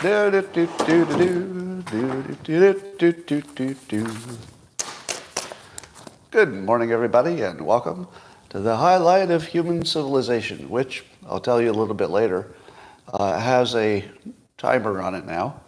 Good morning, everybody, and welcome to the highlight of human civilization, which, I'll tell you a little bit later, has a timer on it now.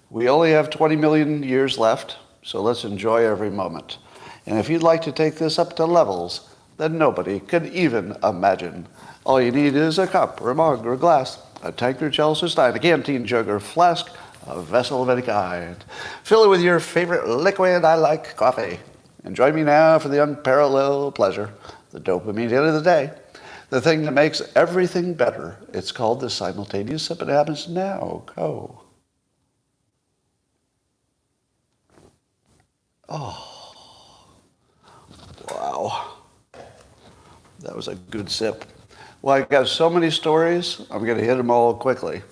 We only have 20 million years left, so let's enjoy every moment. And if you'd like to take this up to levels that nobody could even imagine, all you need is a cup or a mug or a glass, a tankard, chalice or stein, a canteen jug or flask, a vessel of any kind. Fill it with your favorite liquid. I like coffee. And join me now for the unparalleled pleasure, the dopamine at the end of the day, the thing that makes everything better. It's called the simultaneous sip. It happens now. Go. Oh, wow. That was a good sip. Well, I got so many stories, I'm going to hit them all quickly.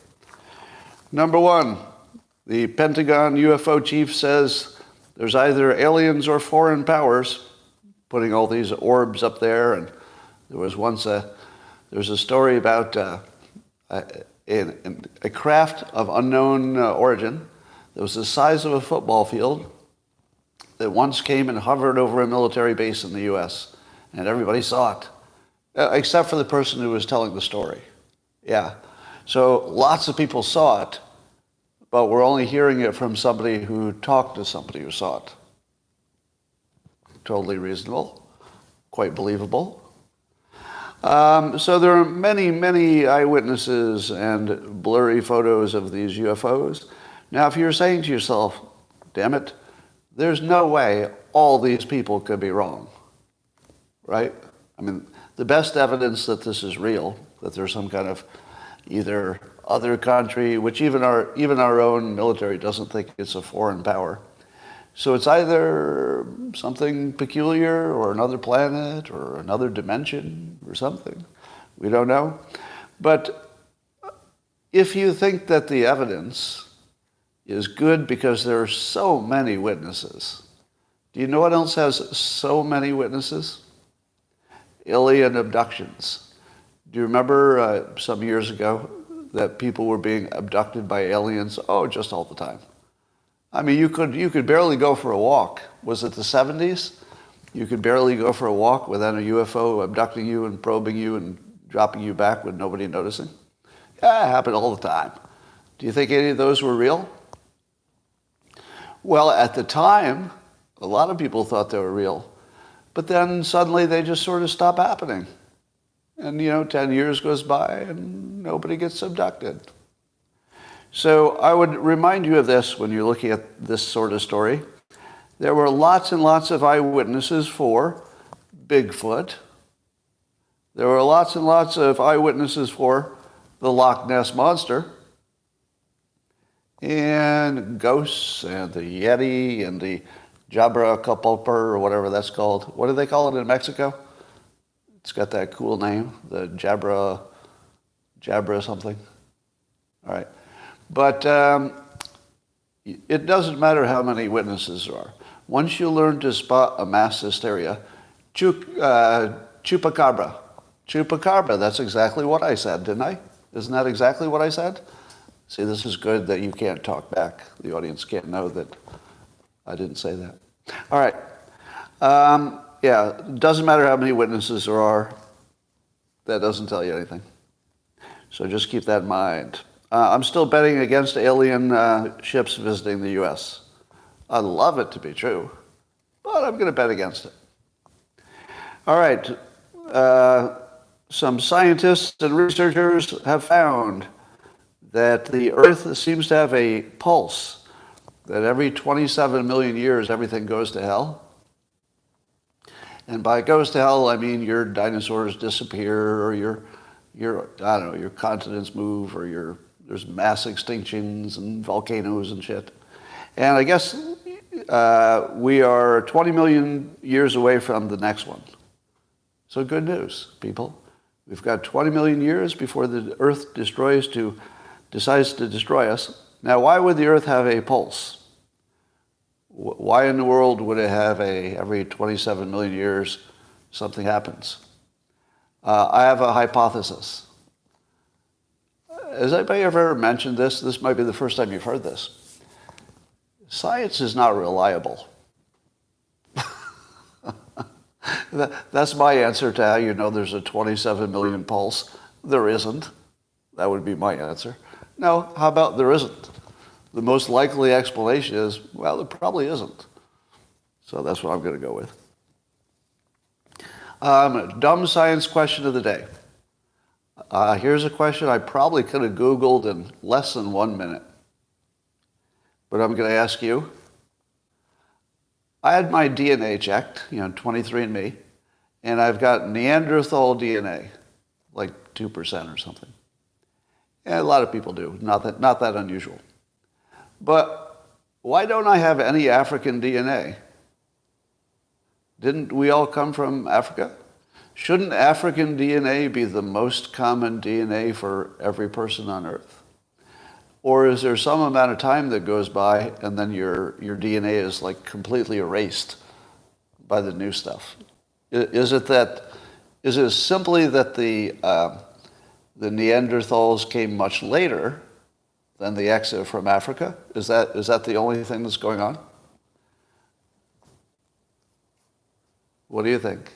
Number one, the Pentagon UFO chief says there's either aliens or foreign powers putting all these orbs up there. And there was once there's a story about a craft of unknown origin that was the size of a football field that once came and hovered over a military base in the U.S. and everybody saw it. Except for the person who was telling the story. Yeah. So lots of people saw it, but we're only hearing it from somebody who talked to somebody who saw it. Totally reasonable, quite believable. So there are many, many eyewitnesses and blurry photos of these UFOs. Now, if you're saying to yourself, damn it, there's no way all these people could be wrong, right? I mean, the best evidence that this is real, that there's some kind of either other country, which even our own military doesn't think it's a foreign power. So it's either something peculiar or another planet or another dimension or something. We don't know. But if you think that the evidence is good because there are so many witnesses, do you know what else has so many witnesses? Alien abductions. Do you remember some years ago that people were being abducted by aliens? Oh, just all the time. I mean, you could barely go for a walk. Was it the 70s? You could barely go for a walk without a UFO abducting you and probing you and dropping you back with nobody noticing. Yeah, it happened all the time. Do you think any of those were real? Well, at the time, a lot of people thought they were real. But then suddenly they just sort of stop happening. And, 10 years goes by and nobody gets abducted. So I would remind you of this when you're looking at this sort of story. There were lots and lots of eyewitnesses for Bigfoot. There were lots and lots of eyewitnesses for the Loch Ness Monster. And ghosts and the Yeti and the Jabra or whatever that's called. What do they call it in Mexico? It's got that cool name, the Jabra something. All right. But it doesn't matter how many witnesses there are. Once you learn to spot a mass hysteria, chupacabra. Chupacabra, that's exactly what I said, didn't I? Isn't that exactly what I said? See, this is good that you can't talk back. The audience can't know that I didn't say that. All right. It doesn't matter how many witnesses there are. That doesn't tell you anything. So just keep that in mind. I'm still betting against alien ships visiting the U.S. I'd love it to be true, but I'm going to bet against it. All right. Some scientists and researchers have found that the Earth seems to have a pulse, that every 27 million years everything goes to hell. And by goes to hell, I mean your dinosaurs disappear, or your continents move, or there's mass extinctions and volcanoes and shit. And I guess we are 20 million years away from the next one. So good news, people. We've got 20 million years before the Earth decides to destroy us. Now, why would the Earth have a pulse? Why in the world would it have every 27 million years something happens? I have a hypothesis. Has anybody ever mentioned this? This might be the first time you've heard this. Science is not reliable. That's my answer to how you know there's a 27 million pulse. There isn't. That would be my answer. No, how about there isn't? The most likely explanation is, well, there probably isn't. So that's what I'm going to go with. Dumb science question of the day. Here's a question I probably could have Googled in less than 1 minute. But I'm going to ask you. I had my DNA checked, 23andMe, and I've got Neanderthal DNA, like 2% or something. And a lot of people do, not that unusual. But why don't I have any African DNA? Didn't we all come from Africa? Shouldn't African DNA be the most common DNA for every person on Earth? Or is there some amount of time that goes by and then your DNA is like completely erased by the new stuff? Is it simply that the Neanderthals came much later than the exit from Africa? Is that the only thing that's going on? What do you think?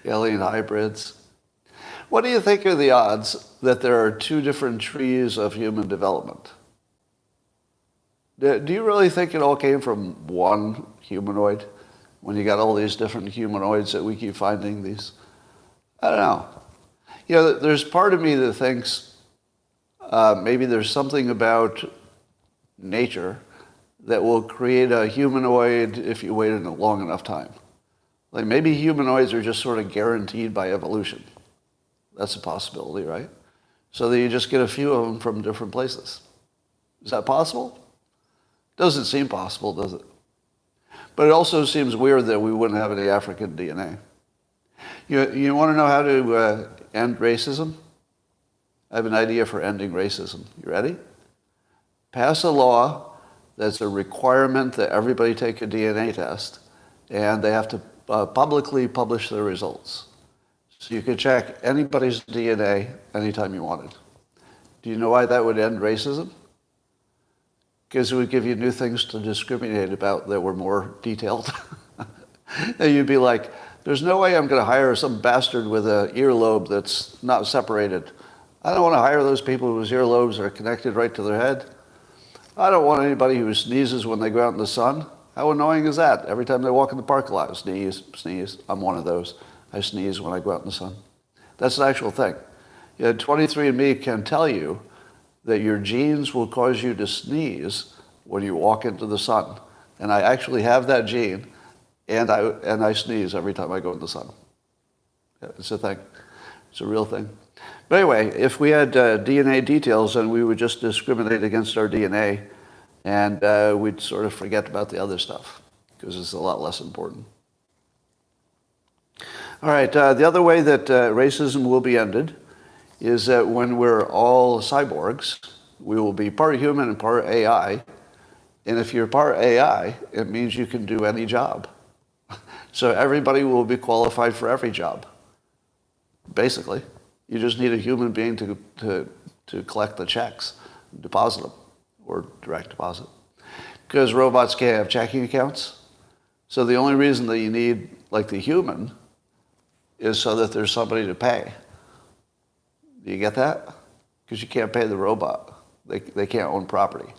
Alien hybrids. What do you think are the odds that there are two different trees of human development? Do you really think it all came from one humanoid when you got all these different humanoids that we keep finding these? I don't know. There's part of me that thinks maybe there's something about nature that will create a humanoid if you waited a long enough time. Like maybe humanoids are just sort of guaranteed by evolution. That's a possibility, right? So that you just get a few of them from different places. Is that possible? Doesn't seem possible, does it? But it also seems weird that we wouldn't have any African DNA. You want to know how to end racism? I have an idea for ending racism. You ready? Pass a law that's a requirement that everybody take a DNA test, and they have to publicly publish their results. So you could check anybody's DNA anytime you wanted. Do you know why that would end racism? Because it would give you new things to discriminate about that were more detailed. And you'd be like, there's no way I'm going to hire some bastard with an earlobe that's not separated. I don't want to hire those people whose earlobes are connected right to their head. I don't want anybody who sneezes when they go out in the sun. How annoying is that? Every time they walk in the parking lot, sneeze, sneeze. I'm one of those. I sneeze when I go out in the sun. That's an actual thing. 23andMe can tell you that your genes will cause you to sneeze when you walk into the sun. And I actually have that gene, and I sneeze every time I go in the sun. Yeah, it's a thing. It's a real thing. But anyway, if we had DNA details, then we would just discriminate against our DNA, and we'd sort of forget about the other stuff, because it's a lot less important. All right, the other way that racism will be ended is that when we're all cyborgs, we will be part human and part AI. And if you're part AI, it means you can do any job. So everybody will be qualified for every job, basically. You just need a human being to collect the checks, deposit them, or direct deposit. Because robots can't have checking accounts. So the only reason that you need, like the human, is so that there's somebody to pay. Do you get that? Because you can't pay the robot. They can't own property.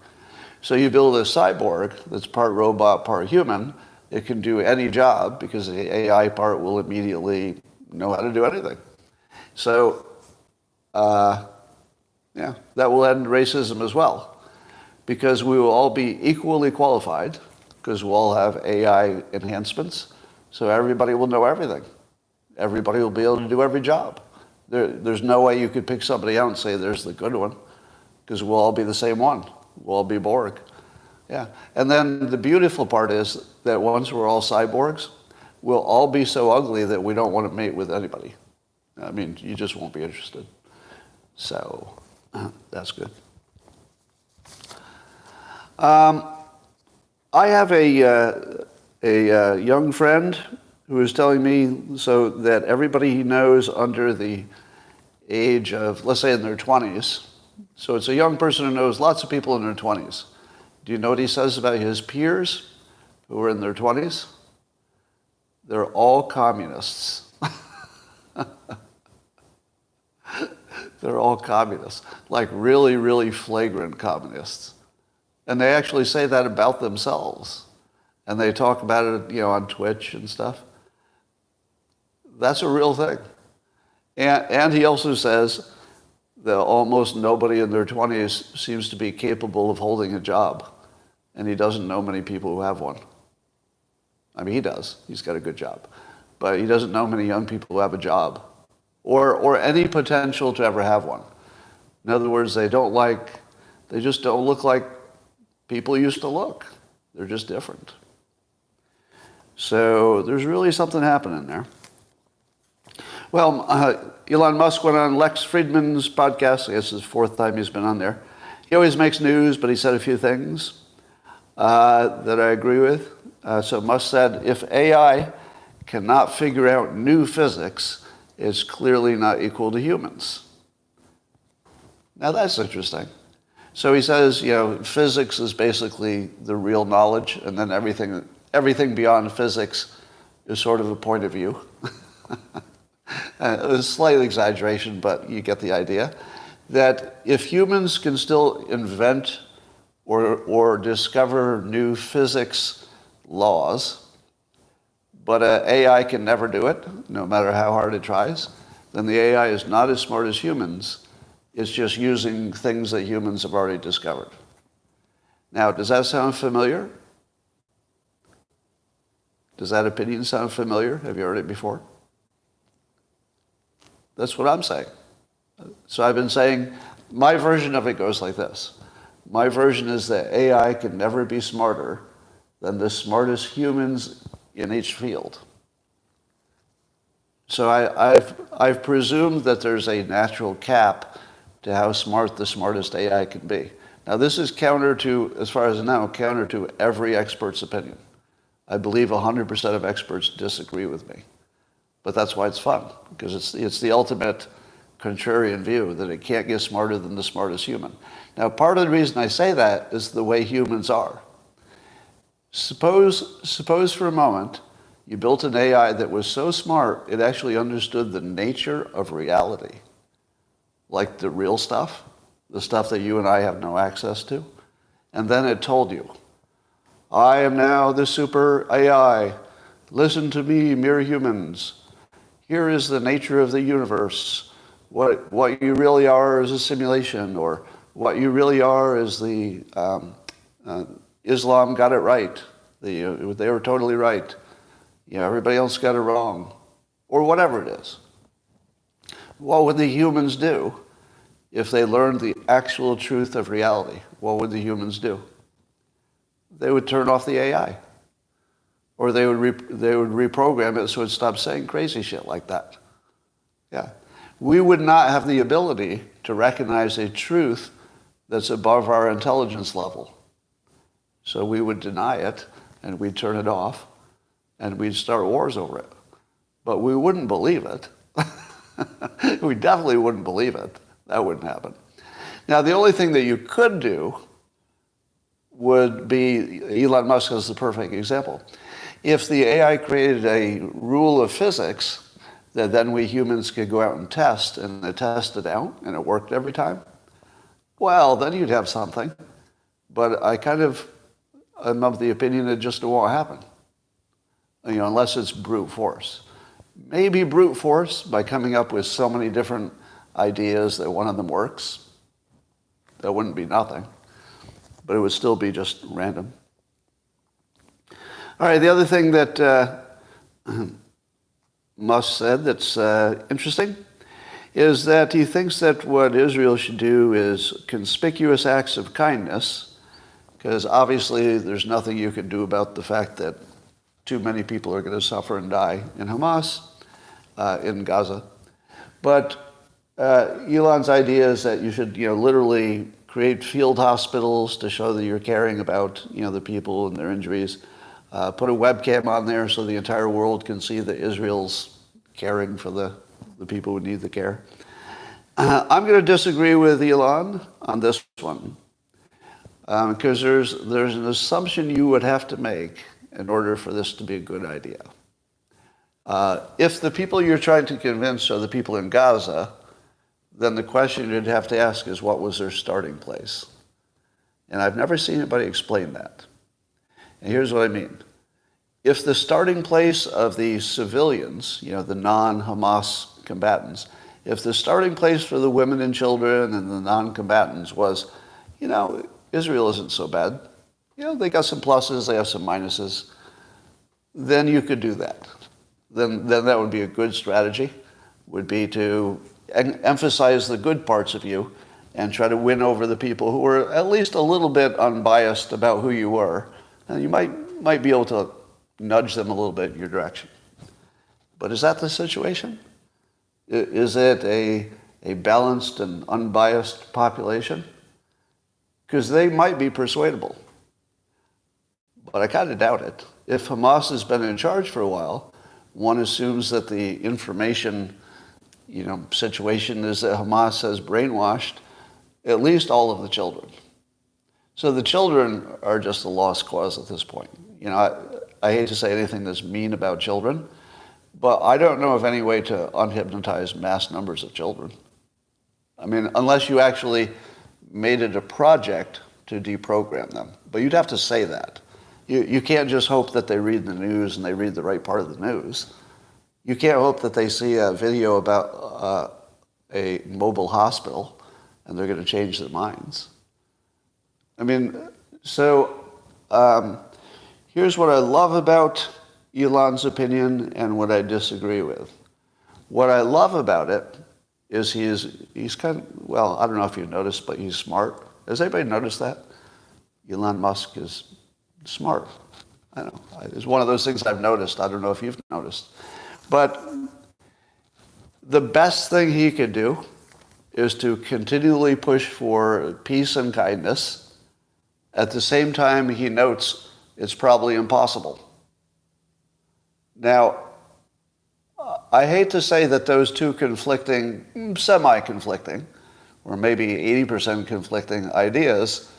So you build a cyborg that's part robot, part human. It can do any job because the AI part will immediately know how to do anything. So, that will end racism as well. Because we will all be equally qualified, because we'll all have AI enhancements. So everybody will know everything. Everybody will be able to do every job. There's no way you could pick somebody out and say there's the good one, because we'll all be the same one. We'll all be Borg. Yeah. And then the beautiful part is that once we're all cyborgs, we'll all be so ugly that we don't want to mate with anybody. I mean, you just won't be interested. So that's good. I have a young friend who is telling me so that everybody he knows under the age of, let's say in their 20s. So it's a young person who knows lots of people in their 20s. Do you know what he says about his peers who are in their 20s? They're all communists. They're all communists, like really, really flagrant communists. And they actually say that about themselves. And they talk about it, on Twitch and stuff. That's a real thing. And he also says that almost nobody in their 20s seems to be capable of holding a job. And he doesn't know many people who have one. I mean, he does. He's got a good job. But he doesn't know many young people who have a job or any potential to ever have one. In other words, they just don't look like people used to look. They're just different. So there's really something happening there. Well, Elon Musk went on Lex Friedman's podcast. I guess it's the fourth time he's been on there. He always makes news, but he said a few things that I agree with. So Musk said, if AI cannot figure out new physics, it's clearly not equal to humans. Now that's interesting. So he says, physics is basically the real knowledge, and then everything beyond physics is sort of a point of view. It was a slight exaggeration, but you get the idea. That if humans can still invent or discover new physics laws, but AI can never do it, no matter how hard it tries, then the AI is not as smart as humans. It's just using things that humans have already discovered. Now, does that sound familiar? Does that opinion sound familiar? Have you heard it before? That's what I'm saying. So I've been saying, my version of it goes like this. My version is that AI can never be smarter than the smartest humans in each field. So I've presumed that there's a natural cap to how smart the smartest AI can be. Now this is counter to, as far as I know, counter to every expert's opinion. I believe 100% of experts disagree with me. But that's why it's fun, because it's the ultimate contrarian view that it can't get smarter than the smartest human. Now, part of the reason I say that is the way humans are. Suppose for a moment you built an AI that was so smart it actually understood the nature of reality, like the real stuff, the stuff that you and I have no access to, and then it told you, I am now the super AI. Listen to me, mere humans. Here is the nature of the universe. What you really are is a simulation, or what you really are is the Islam got it right. They were totally right. Everybody else got it wrong, or whatever it is. What would the humans do if they learned the actual truth of reality? What would the humans do? They would turn off the AI. Or they would reprogram it so it stopped saying crazy shit like that. Yeah. We would not have the ability to recognize a truth that's above our intelligence level. So we would deny it, and we'd turn it off, and we'd start wars over it. But we wouldn't believe it. We definitely wouldn't believe it. That wouldn't happen. Now, the only thing that you could do would be, Elon Musk is the perfect example. If the AI created a rule of physics that then we humans could go out and test, and it tested out, and it worked every time, well, then you'd have something. But I'm of the opinion that just won't happen, unless it's brute force. Maybe brute force by coming up with so many different ideas that one of them works. That wouldn't be nothing, but it would still be just random. All right, the other thing that Musk said that's interesting is that he thinks that what Israel should do is conspicuous acts of kindness, because obviously there's nothing you can do about the fact that too many people are going to suffer and die in Hamas, in Gaza. But Elon's idea is that you should, literally create field hospitals to show that you're caring about, the people and their injuries. Put a webcam on there so the entire world can see that Israel's caring for the people who need the care. I'm going to disagree with Elon on this one because there's an assumption you would have to make in order for this to be a good idea. If the people you're trying to convince are the people in Gaza, then the question you'd have to ask is, what was their starting place? And I've never seen anybody explain that. And here's what I mean. If the starting place of the civilians, the non-Hamas combatants, if the starting place for the women and children and the non-combatants was, Israel isn't so bad. They got some pluses, they have some minuses. Then you could do that. Then that would be a good strategy, would be to emphasize the good parts of you and try to win over the people who were at least a little bit unbiased about who you were. And you might be able to nudge them a little bit in your direction. But is that the situation? Is it a balanced and unbiased population? Because they might be persuadable. But I kind of doubt it. If Hamas has been in charge for a while, one assumes that the information, situation is that Hamas has brainwashed at least all of the children. So the children are just a lost cause at this point. I hate to say anything that's mean about children, but I don't know of any way to unhypnotize mass numbers of children. I mean, unless you actually made it a project to deprogram them. But you'd have to say that. You can't just hope that they read the news and they read the right part of the news. You can't hope that they see a video about a mobile hospital and they're going to change their minds. I mean, so here's what I love about Elon's opinion and what I disagree with. What I love about it is he's kind of, I don't know if you've noticed, but he's smart. Has anybody noticed that? Elon Musk is smart. I don't know. It's one of those things I've noticed. I don't know if you've noticed. But the best thing he could do is to continually push for peace and kindness. At the same time, he notes it's probably impossible. Now, I hate to say that those two conflicting, semi-conflicting, or maybe 80% conflicting ideas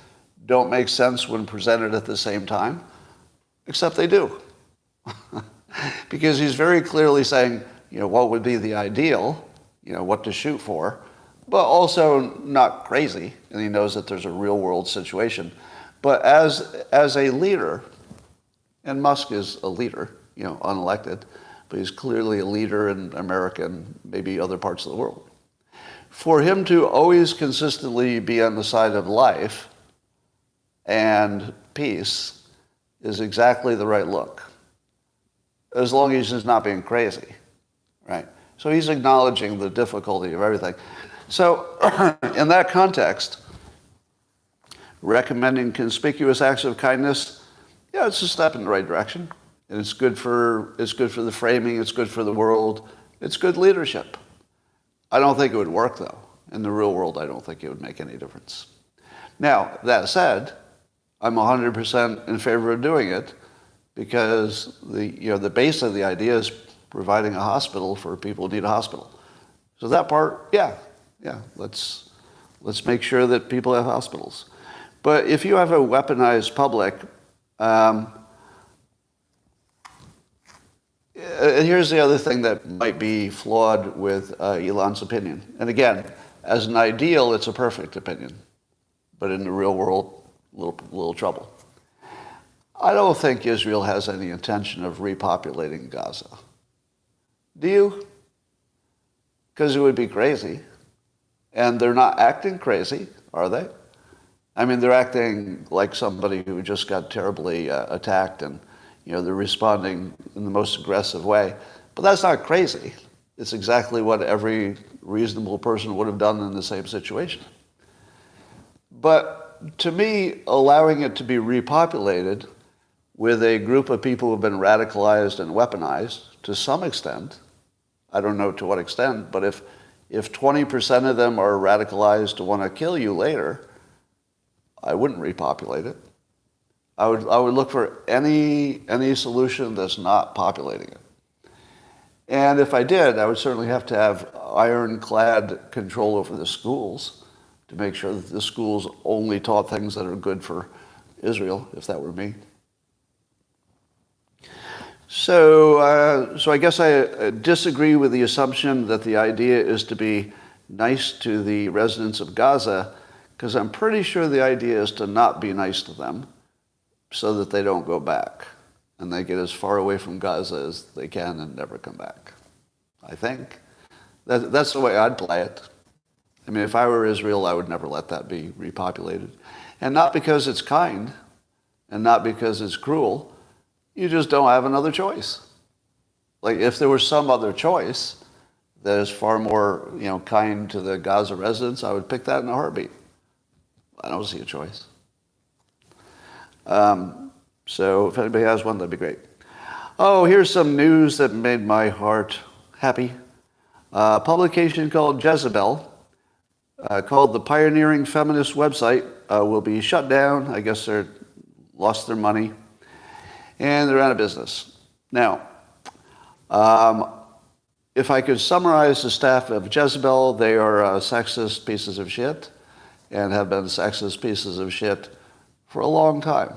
don't make sense when presented at the same time, except they do. Because he's very clearly saying, what would be the ideal, what to shoot for, but also not crazy, and he knows that there's a real-world situation. But as a leader, and Musk is a leader, unelected, but he's clearly a leader in America and maybe other parts of the world. For him to always consistently be on the side of life and peace is exactly the right look, as long as he's not being crazy, right? So he's acknowledging the difficulty of everything. So in that context, recommending conspicuous acts of kindness, it's a step in the right direction. And it's good for the framing, it's good for the world, it's good leadership. I don't think it would work, though. In the real world, I don't think it would make any difference. Now, that said, I'm 100% in favor of doing it because the base of the idea is providing a hospital for people who need a hospital. So that part, let's make sure that people have hospitals. But if you have a weaponized public, here's the other thing that might be flawed with Elon's opinion. And again, as an ideal, it's a perfect opinion. But in the real world, little trouble. I don't think Israel has any intention of repopulating Gaza. Do you? Because it would be crazy. And they're not acting crazy, are they? I mean, they're acting like somebody who just got terribly attacked and they're responding in the most aggressive way. But that's not crazy. It's exactly what every reasonable person would have done in the same situation. But to me, allowing it to be repopulated with a group of people who have been radicalized and weaponized to some extent, I don't know to what extent, but if 20% of them are radicalized to want to kill you later, I wouldn't repopulate it. I would look for any solution that's not populating it. And if I did, I would certainly have to have ironclad control over the schools to make sure that the schools only taught things that are good for Israel, if that were me. So I guess I disagree with the assumption that the idea is to be nice to the residents of Gaza, because I'm pretty sure the idea is to not be nice to them so that they don't go back and they get as far away from Gaza as they can and never come back. I think. That's the way I'd play it. I mean, if I were Israel, I would never let that be repopulated. And not because it's kind and not because it's cruel. You just don't have another choice. Like, if there was some other choice that is far more, kind to the Gaza residents, I would pick that in a heartbeat. I don't see a choice. So if anybody has one, that'd be great. Oh, here's some news that made my heart happy. A publication called Jezebel, called the Pioneering Feminist Website, will be shut down. I guess they lost their money, and they're out of business. Now, if I could summarize the staff of Jezebel, they are sexist pieces of shit and have been sexist pieces of shit for a long time.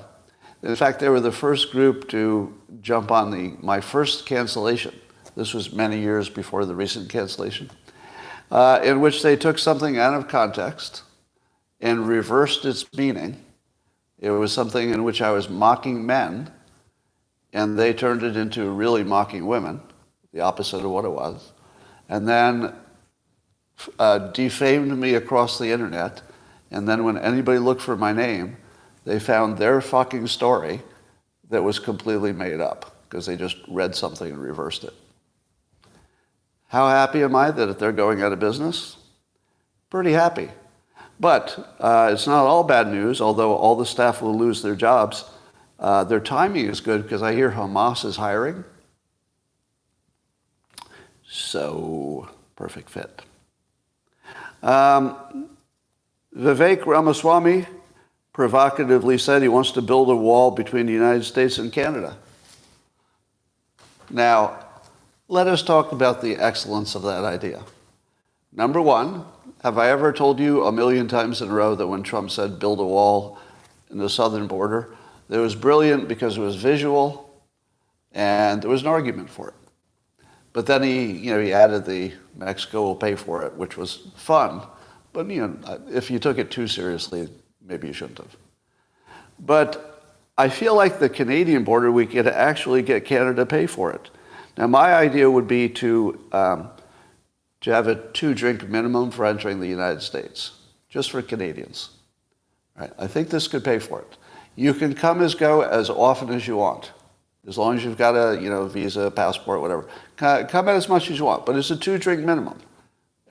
In fact, they were the first group to jump on my first cancellation. This was many years before the recent cancellation, in which they took something out of context and reversed its meaning. It was something in which I was mocking men, and they turned it into really mocking women, the opposite of what it was, and then defamed me across the internet. And then when anybody looked for my name, they found their fucking story that was completely made up because they just read something and reversed it. How happy am I that they're going out of business? Pretty happy. But it's not all bad news, although all the staff will lose their jobs. Their timing is good because I hear Hamas is hiring. So, perfect fit. Vivek Ramaswamy provocatively said he wants to build a wall between the United States and Canada. Now, let us talk about the excellence of that idea. Number one, have I ever told you a million times in a row that when Trump said build a wall in the southern border, it was brilliant because it was visual and there was an argument for it. But then he added the Mexico will pay for it, which was fun. But, if you took it too seriously, maybe you shouldn't have. But I feel like the Canadian border, we could actually get Canada to pay for it. Now, my idea would be to have a 2-drink minimum for entering the United States, just for Canadians. Right? I think this could pay for it. You can come go as often as you want, as long as you've got a visa, passport, whatever. Come in as much as you want, but it's a 2-drink minimum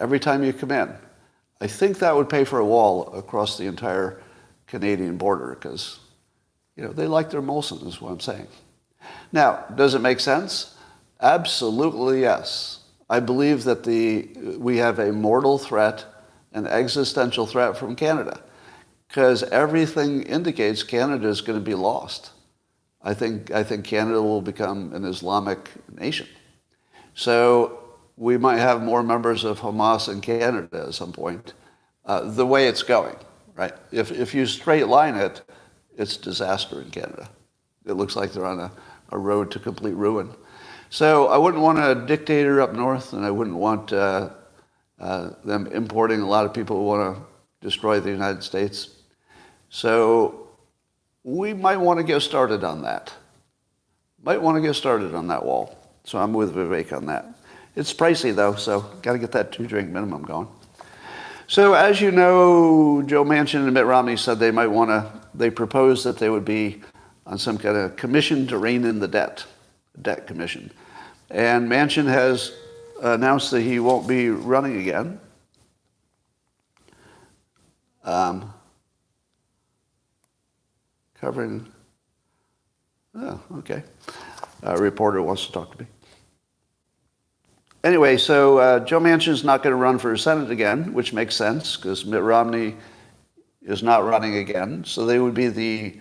every time you come in. I think that would pay for a wall across the entire Canadian border because, they like their Molson, is what I'm saying. Now, does it make sense? Absolutely yes. I believe that we have a mortal threat, an existential threat from Canada, because everything indicates Canada is going to be lost. I think Canada will become an Islamic nation. So we might have more members of Hamas in Canada at some point, the way it's going, right? If you straight line it, it's disaster in Canada. It looks like they're on a road to complete ruin. So I wouldn't want a dictator up north, and I wouldn't want them importing a lot of people who want to destroy the United States. So we might want to get started on that. Might want to get started on that wall. So I'm with Vivek on that. It's pricey, though, so got to get that 2-drink minimum going. So as you know, Joe Manchin and Mitt Romney said they proposed that they would be on some kind of commission to rein in the debt commission. And Manchin has announced that he won't be running again. Covering, okay. A reporter wants to talk to me. Anyway, so Joe Manchin's not going to run for Senate again, which makes sense because Mitt Romney is not running again. So they would be the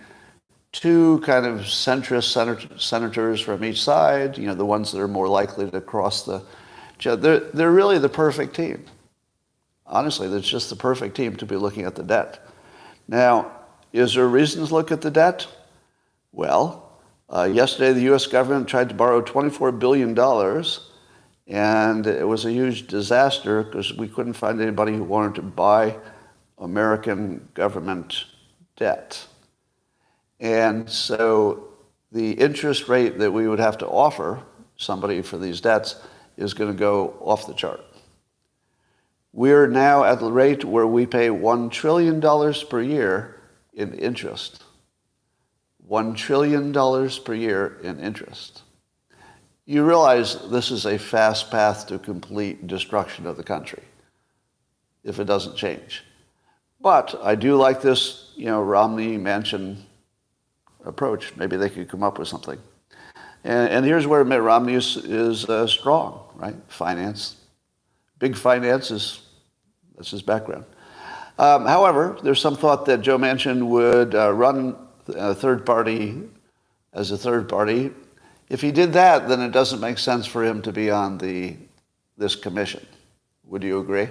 two kind of centrist senators from each side, the ones that are more likely to cross the... They're really the perfect team. Honestly, that's just the perfect team to be looking at the debt. Now, is there a reason to look at the debt? Well, yesterday the U.S. government tried to borrow $24 billion, and it was a huge disaster because we couldn't find anybody who wanted to buy American government debt. And so the interest rate that we would have to offer somebody for these debts is going to go off the chart. We're now at the rate where we pay $1 trillion per year in interest. $1 trillion per year in interest. You realize this is a fast path to complete destruction of the country if it doesn't change. But I do like this, Romney Manchin approach. Maybe they could come up with something. And here's where Mitt Romney is strong, right? Finance. Big finance that's his background. However, there's some thought that Joe Manchin would run a third party as a third party. If he did that, then it doesn't make sense for him to be on this commission. Would you agree?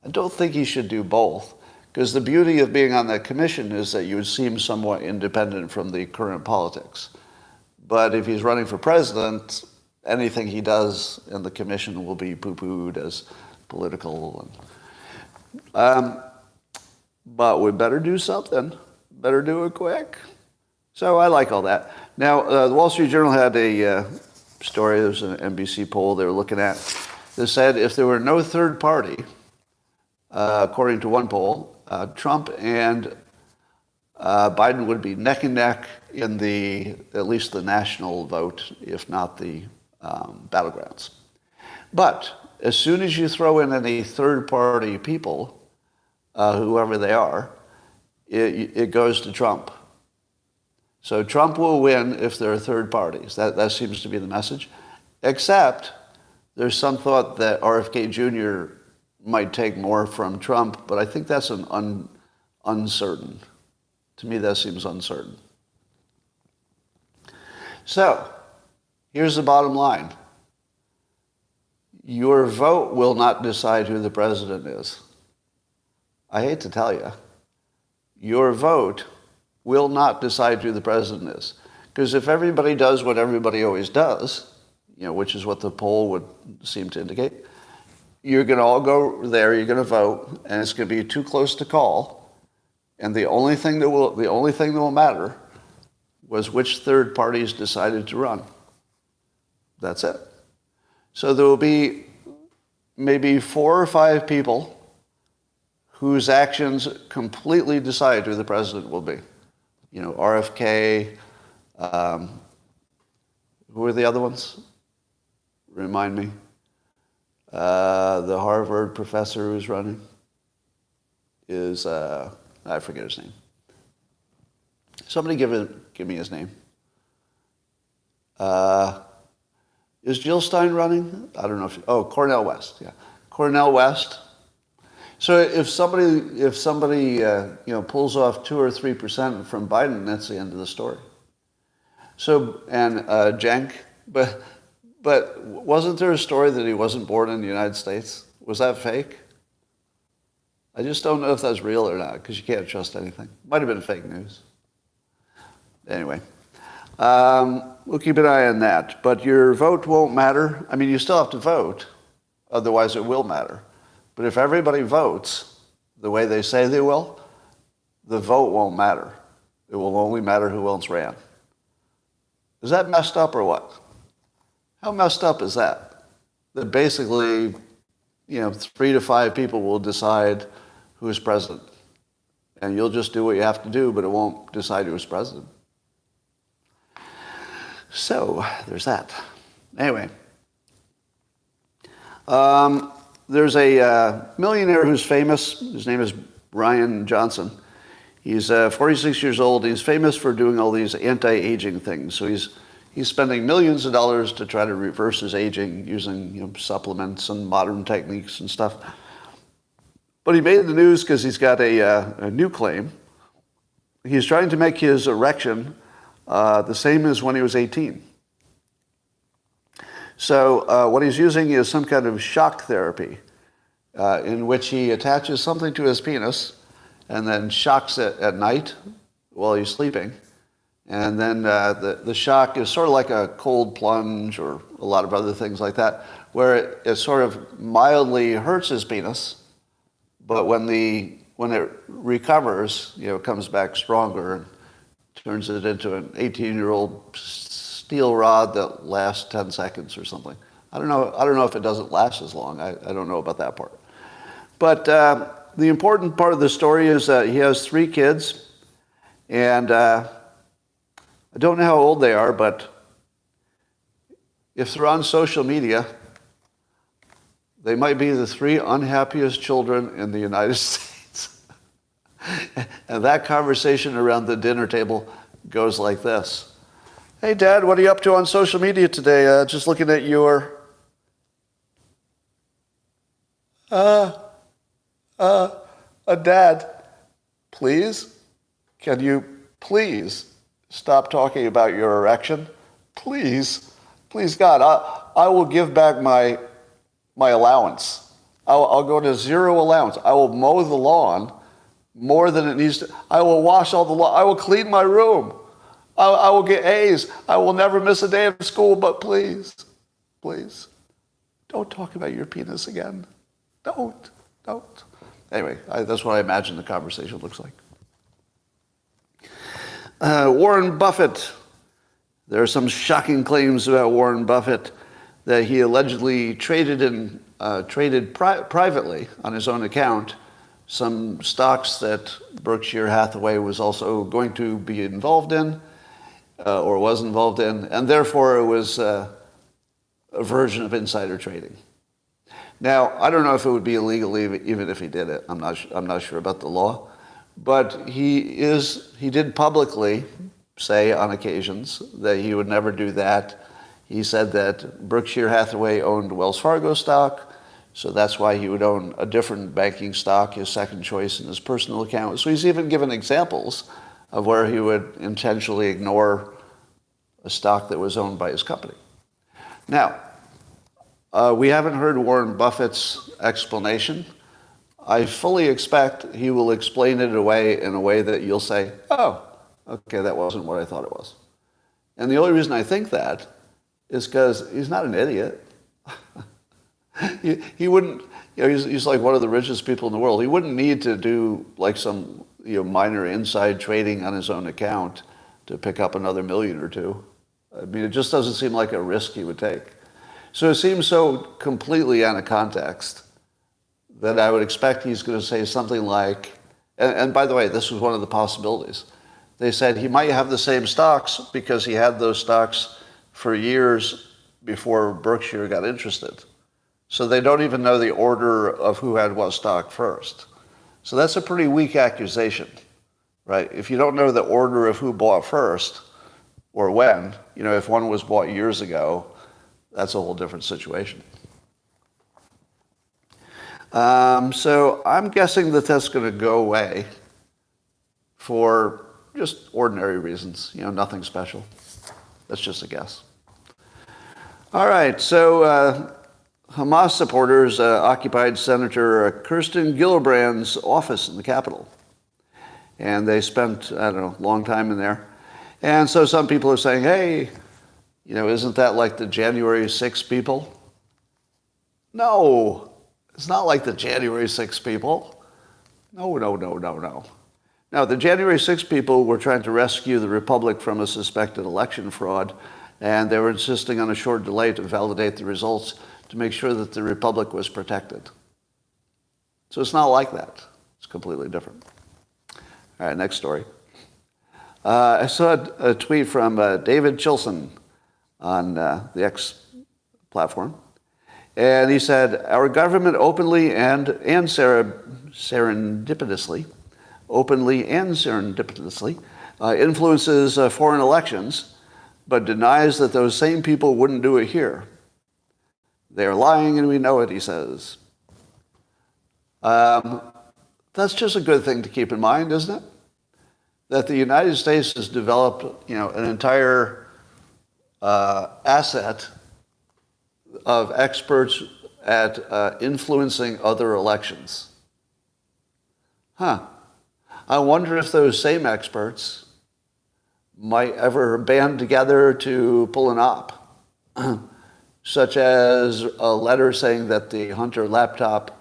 I don't think he should do both, because the beauty of being on that commission is that you would seem somewhat independent from the current politics. But if he's running for president, anything he does in the commission will be poo-pooed as political. But we better do something. Better do it quick. So I like all that. Now, the Wall Street Journal had a story, there was an NBC poll they were looking at, that said if there were no third party, according to one poll, Trump and Biden would be neck and neck in at least the national vote, if not the battlegrounds. But as soon as you throw in any third-party people, whoever they are, it goes to Trump. So Trump will win if there are third parties. That seems to be the message. Except there's some thought that RFK Jr. might take more from Trump, but I think that's uncertain. To me, that seems uncertain. So, here's the bottom line. Your vote will not decide who the president is. I hate to tell you. Your vote will not decide who the president is. Because if everybody does what everybody always does, which is what the poll would seem to indicate, you're going to all go there, you're going to vote, and it's going to be too close to call. And the only thing that will matter was which third parties decided to run. That's it. So there will be maybe 4 or 5 people whose actions completely decide who the president will be. RFK, who are the other ones? Remind me. The Harvard professor who's running is, I forget his name. Somebody give me his name. Is Jill Stein running? I don't know Cornel West. Yeah, Cornel West. So if somebody pulls off 2 or 3% from Biden, that's the end of the story. So Cenk, but wasn't there a story that he wasn't born in the United States? Was that fake? I just don't know if that's real or not, because you can't trust anything. Might have been fake news. Anyway, we'll keep an eye on that. But your vote won't matter. I mean, you still have to vote, otherwise it will matter. But if everybody votes the way they say they will, the vote won't matter. It will only matter who else ran. Is that messed up or what? How messed up is that? That basically, 3 to 5 people will decide who's president. And you'll just do what you have to do, but it won't decide who's president. So, there's that. Anyway. There's a millionaire who's famous. His name is Brian Johnson. He's 46 years old. He's famous for doing all these anti-aging things. So he's spending millions of dollars to try to reverse his aging using supplements and modern techniques and stuff. But he made the news because he's got a new claim. He's trying to make his erection the same as when he was 18. So what he's using is some kind of shock therapy in which he attaches something to his penis and then shocks it at night while he's sleeping. And then the shock is sort of like a cold plunge or a lot of other things like that, where it sort of mildly hurts his penis, but when it recovers, it comes back stronger and turns it into an 18-year-old steel rod that lasts 10 seconds or something. I don't know if it doesn't last as long. I don't know about that part. But the important part of the story is that he has 3 kids, and I don't know how old they are, but if they're on social media, they might be the 3 unhappiest children in the United States. And that conversation around the dinner table goes like this. Hey, Dad, what are you up to on social media today? Just looking at your... Dad, please? Can you please stop talking about your erection? Please? Please, God, I will give back my allowance. I'll go to 0 allowance. I will mow the lawn more than it needs to. I will wash all the lawn. I will clean my room. I will get A's. I will never miss a day of school, but please, please, don't talk about your penis again. Don't. Anyway, that's what I imagine the conversation looks like. Warren Buffett. There are some shocking claims about Warren Buffett that he allegedly traded privately on his own account some stocks that Berkshire Hathaway was also going to be involved in, or was involved in, and therefore it was a version of insider trading. Now, I don't know if it would be illegal even if he did it. I'm not sure about the law, but he did publicly say on occasions that he would never do that. He said that Berkshire Hathaway owned Wells Fargo stock, so that's why he would own a different banking stock, his second choice in his personal account. So he's even given examples of where he would intentionally ignore a stock that was owned by his company. Now, we haven't heard Warren Buffett's explanation. I fully expect he will explain it away in a way that you'll say, oh, okay, that wasn't what I thought it was. And the only reason I think that is because he's not an idiot. He wouldn't, he's like one of the richest people in the world. He wouldn't need to do like some minor inside trading on his own account to pick up another $1 million or $2 million. I mean, it just doesn't seem like a risk he would take. So it seems so completely out of context that I would expect he's going to say something like, and by the way, this was one of the possibilities. They said he might have the same stocks because he had those stocks for years before Berkshire got interested. So they don't even know the order of who had what stock first. So that's a pretty weak accusation, right? If you don't know the order of who bought first or when, if one was bought years ago, that's a whole different situation. So I'm guessing that that's going to go away for just ordinary reasons, nothing special. That's just a guess. All right, so Hamas supporters occupied Senator Kirsten Gillibrand's office in the Capitol. And they spent, a long time in there. And so some people are saying, hey, isn't that like the January 6 people? No, it's not like the January 6 people. No. Now, the January 6 people were trying to rescue the Republic from a suspected election fraud, and they were insisting on a short delay to validate the results to make sure that the Republic was protected. So it's not like that. It's completely different. All right, next story. I saw a tweet from David Chilson on the X platform. And he said, our government openly and serendipitously influences foreign elections, but denies that those same people wouldn't do it here. They're lying and we know it, he says. That's just a good thing to keep in mind, isn't it? that the United States has developed, an entire asset of experts at influencing other elections. I wonder if those same experts might ever band together to pull an op, such as a letter saying that the Hunter laptop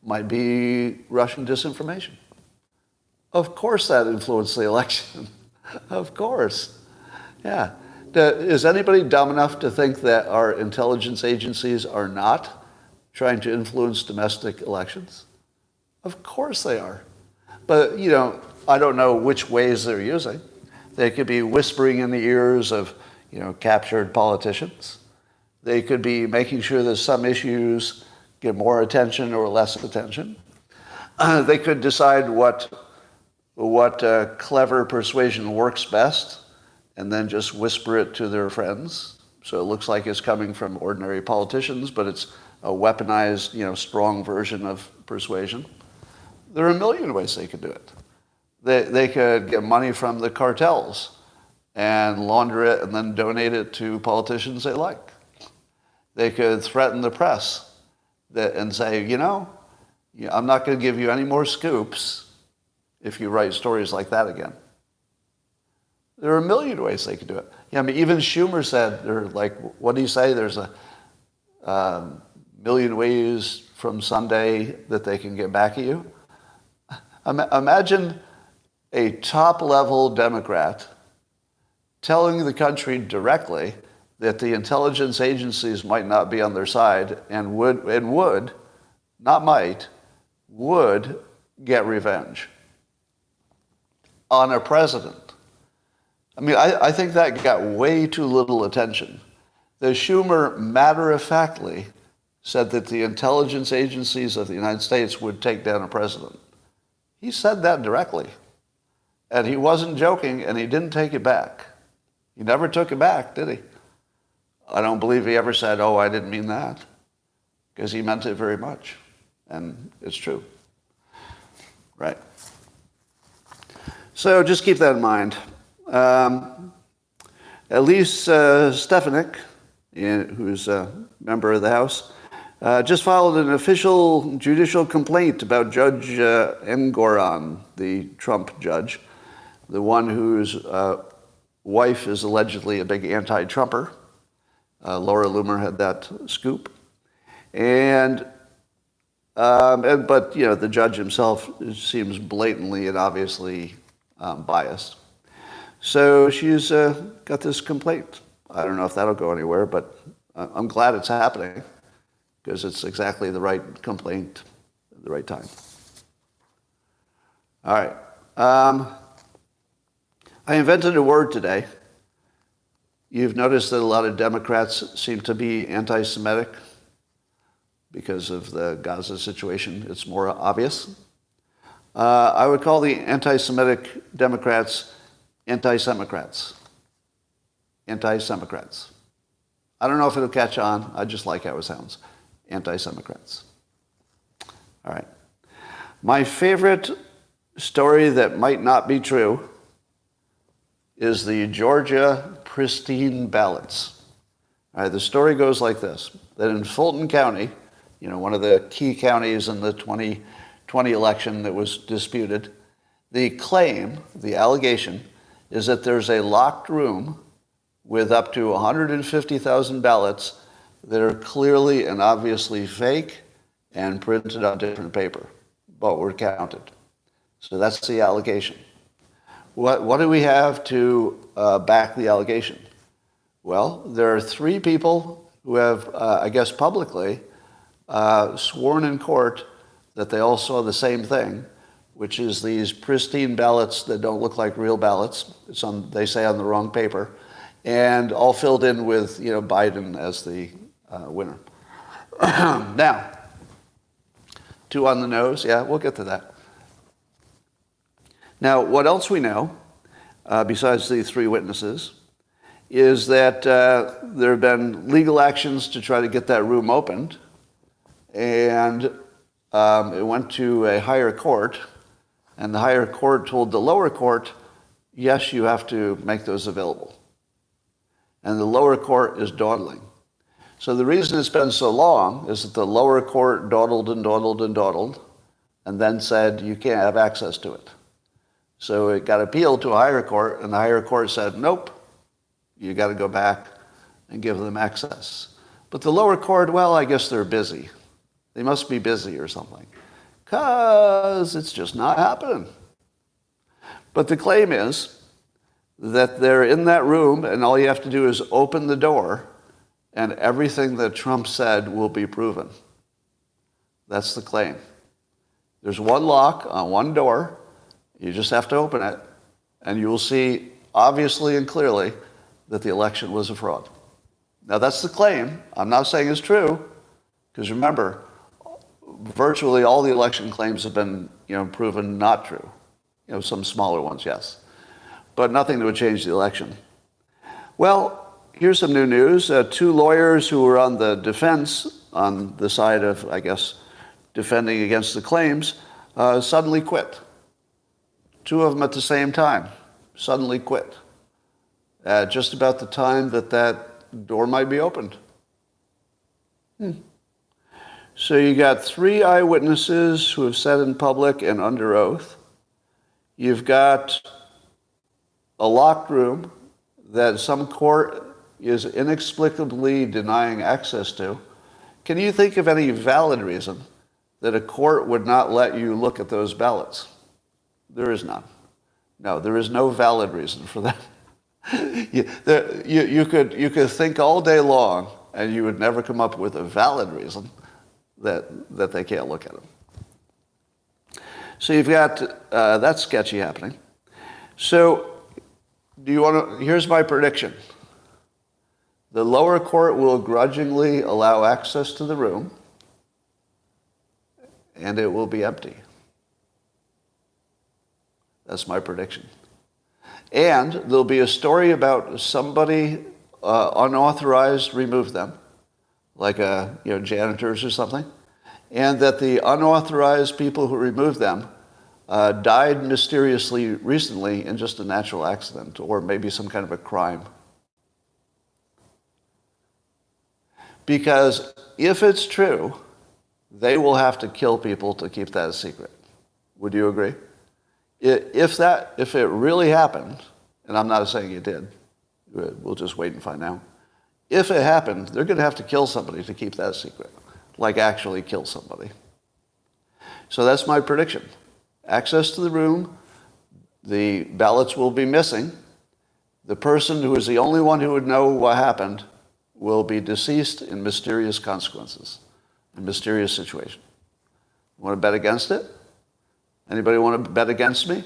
might be Russian disinformation. Of course that influenced the election. Of course. Yeah. Is anybody dumb enough to think that our intelligence agencies are not trying to influence domestic elections? Of course they are. But, I don't know which ways they're using. They could be whispering in the ears of, captured politicians. They could be making sure that some issues get more attention or less attention. They could decide what clever persuasion works best and then just whisper it to their friends. So it looks like it's coming from ordinary politicians, but it's a weaponized, strong version of persuasion. There are a million ways they could do it. They could get money from the cartels and launder it and then donate it to politicians they like. They could threaten the press and say, I'm not going to give you any more scoops if you write stories like that again. There are a million ways they could do it. Even Schumer said, what do you say? There's a million ways from Sunday that they can get back at you. Imagine a top-level Democrat telling the country directly that the intelligence agencies might not be on their side and would, not might, would get revenge on a president. I think that got way too little attention. The Schumer matter-of-factly said that the intelligence agencies of the United States would take down a president. He said that directly. And he wasn't joking, and he didn't take it back. He never took it back, did he? I don't believe he ever said, I didn't mean that, because he meant it very much. And it's true. Right. So just keep that in mind. Elise Stefanik, who's a member of the House, just filed an official judicial complaint about Judge Engoron, the Trump judge, the one whose wife is allegedly a big anti-Trumper. Laura Loomer had that scoop. But the judge himself seems blatantly and obviously biased. So she's got this complaint. I don't know if that'll go anywhere, but I'm glad it's happening because it's exactly the right complaint at the right time. All right. I invented a word today. You've noticed that a lot of Democrats seem to be anti-Semitic because of the Gaza situation. It's more obvious. I would call the anti-Semitic Democrats anti-Semocrats. Anti-Semocrats. I don't know if it'll catch on. I just like how it sounds. Anti-Semocrats. All right. My favorite story that might not be true is the Georgia pristine ballots. All right, the story goes like this, that in Fulton County, one of the key counties in the 2020 election that was disputed, the claim, the allegation, is that there's a locked room with up to 150,000 ballots that are clearly and obviously fake and printed on different paper, but were counted. So that's the allegation. What do we have to back the allegation? Well, there are 3 people who have, I guess publicly, sworn in court that they all saw the same thing, which is these pristine ballots that don't look like real ballots. They say on the wrong paper, and all filled in with Biden as the winner. Now, 2 on the nose. Yeah, we'll get to that. Now, what else we know, besides the 3 witnesses, is that there have been legal actions to try to get that room opened, and it went to a higher court, and the higher court told the lower court yes, you have to make those available. And the lower court is dawdling. So the reason it's been so long is that the lower court dawdled and dawdled and dawdled, and then said you can't have access to it. So it got appealed to a higher court, and the higher court said, nope, you got to go back and give them access. But the lower court, well, I guess they're busy. They must be busy or something, because it's just not happening. But the claim is that they're in that room, and all you have to do is open the door, and everything that Trump said will be proven. That's the claim. There's one lock on one door. You just have to open it, and you will see obviously and clearly that the election was a fraud. Now, that's the claim. I'm not saying it's true, because remember, virtually all the election claims have been, proven not true. Some smaller ones, yes. But nothing that would change the election. Well, here's some new news. 2 lawyers who were on the defense, on the side of, I guess, defending against the claims, suddenly quit. 2 of them at the same time suddenly quit. Just about the time that door might be opened. So you got 3 eyewitnesses who have said in public and under oath. You've got a locked room that some court is inexplicably denying access to. Can you think of any valid reason that a court would not let you look at those ballots? There is none. No, there is no valid reason for that. You could think all day long, and you would never come up with a valid reason that they can't look at them. So you've got that sketchy happening. So here's my prediction. The lower court will grudgingly allow access to the room, and it will be empty. That's my prediction. And there'll be a story about somebody unauthorized removed them, like janitors or something, and that the unauthorized people who removed them died mysteriously recently in just a natural accident or maybe some kind of a crime. Because if it's true, they will have to kill people to keep that a secret. Would you agree? If it really happened, and I'm not saying it did, we'll just wait and find out. If it happened, they're going to have to kill somebody to keep that secret, like actually kill somebody. So that's my prediction. Access to the room, the ballots will be missing. The person who is the only one who would know what happened will be deceased in mysterious consequences, a mysterious situation. Want to bet against it? Anybody want to bet against me?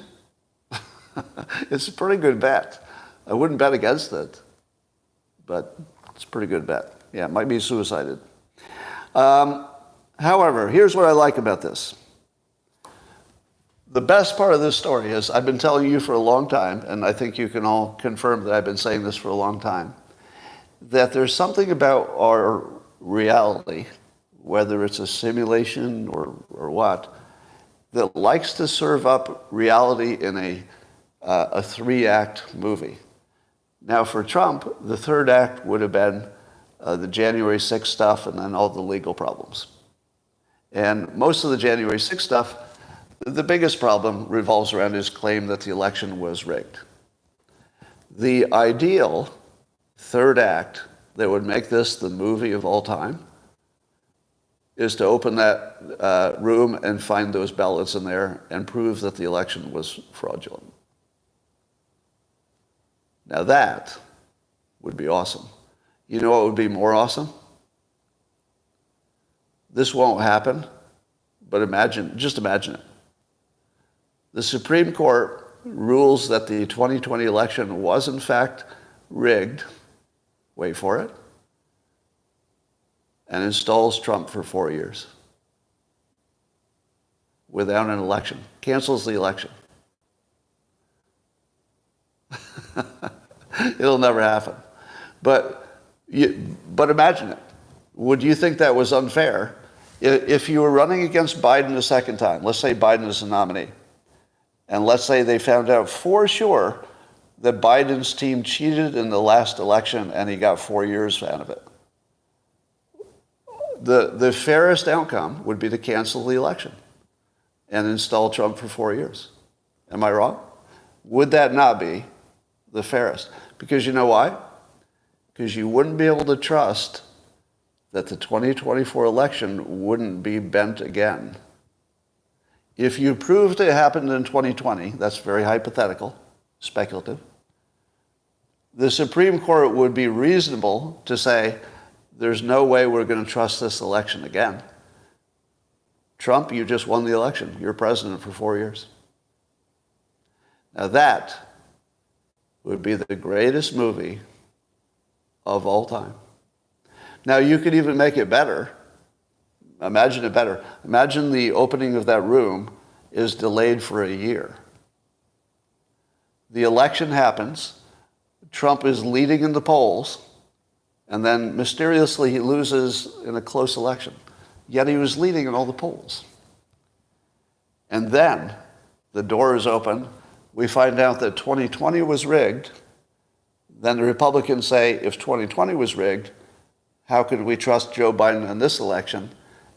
It's a pretty good bet. I wouldn't bet against it, but it's a pretty good bet. Yeah, it might be suicided. However, here's what I like about this. The best part of this story is I've been telling you for a long time, and I think you can all confirm that I've been saying this for a long time, that there's something about our reality, whether it's a simulation or what, that likes to serve up reality in a 3-act movie. Now, for Trump, the 3rd act would have been the January 6th stuff and then all the legal problems. And most of the January 6th stuff, the biggest problem revolves around his claim that the election was rigged. The ideal 3rd act that would make this the movie of all time is to open that room and find those ballots in there and prove that the election was fraudulent. Now that would be awesome. You know what would be more awesome? This won't happen, but just imagine it. The Supreme Court rules that the 2020 election was in fact rigged, wait for it, and installs Trump for 4 years without an election, cancels the election. It'll never happen. But imagine it. Would you think that was unfair? If you were running against Biden a 2nd time, let's say Biden is a nominee, and let's say they found out for sure that Biden's team cheated in the last election and he got 4 years out of it. The fairest outcome would be to cancel the election and install Trump for 4 years. Am I wrong? Would that not be the fairest? Because you know why? Because you wouldn't be able to trust that the 2024 election wouldn't be bent again. If you proved it happened in 2020, that's very hypothetical, speculative, the Supreme Court would be reasonable to say, there's no way we're going to trust this election again. Trump, you just won the election. You're president for 4 years. Now that would be the greatest movie of all time. Now you could even make it better. Imagine it better. Imagine the opening of that room is delayed for a year. The election happens. Trump is leading in the polls, and then mysteriously he loses in a close election. Yet he was leading in all the polls. And then the door is open. We find out that 2020 was rigged. Then the Republicans say, if 2020 was rigged, how could we trust Joe Biden in this election?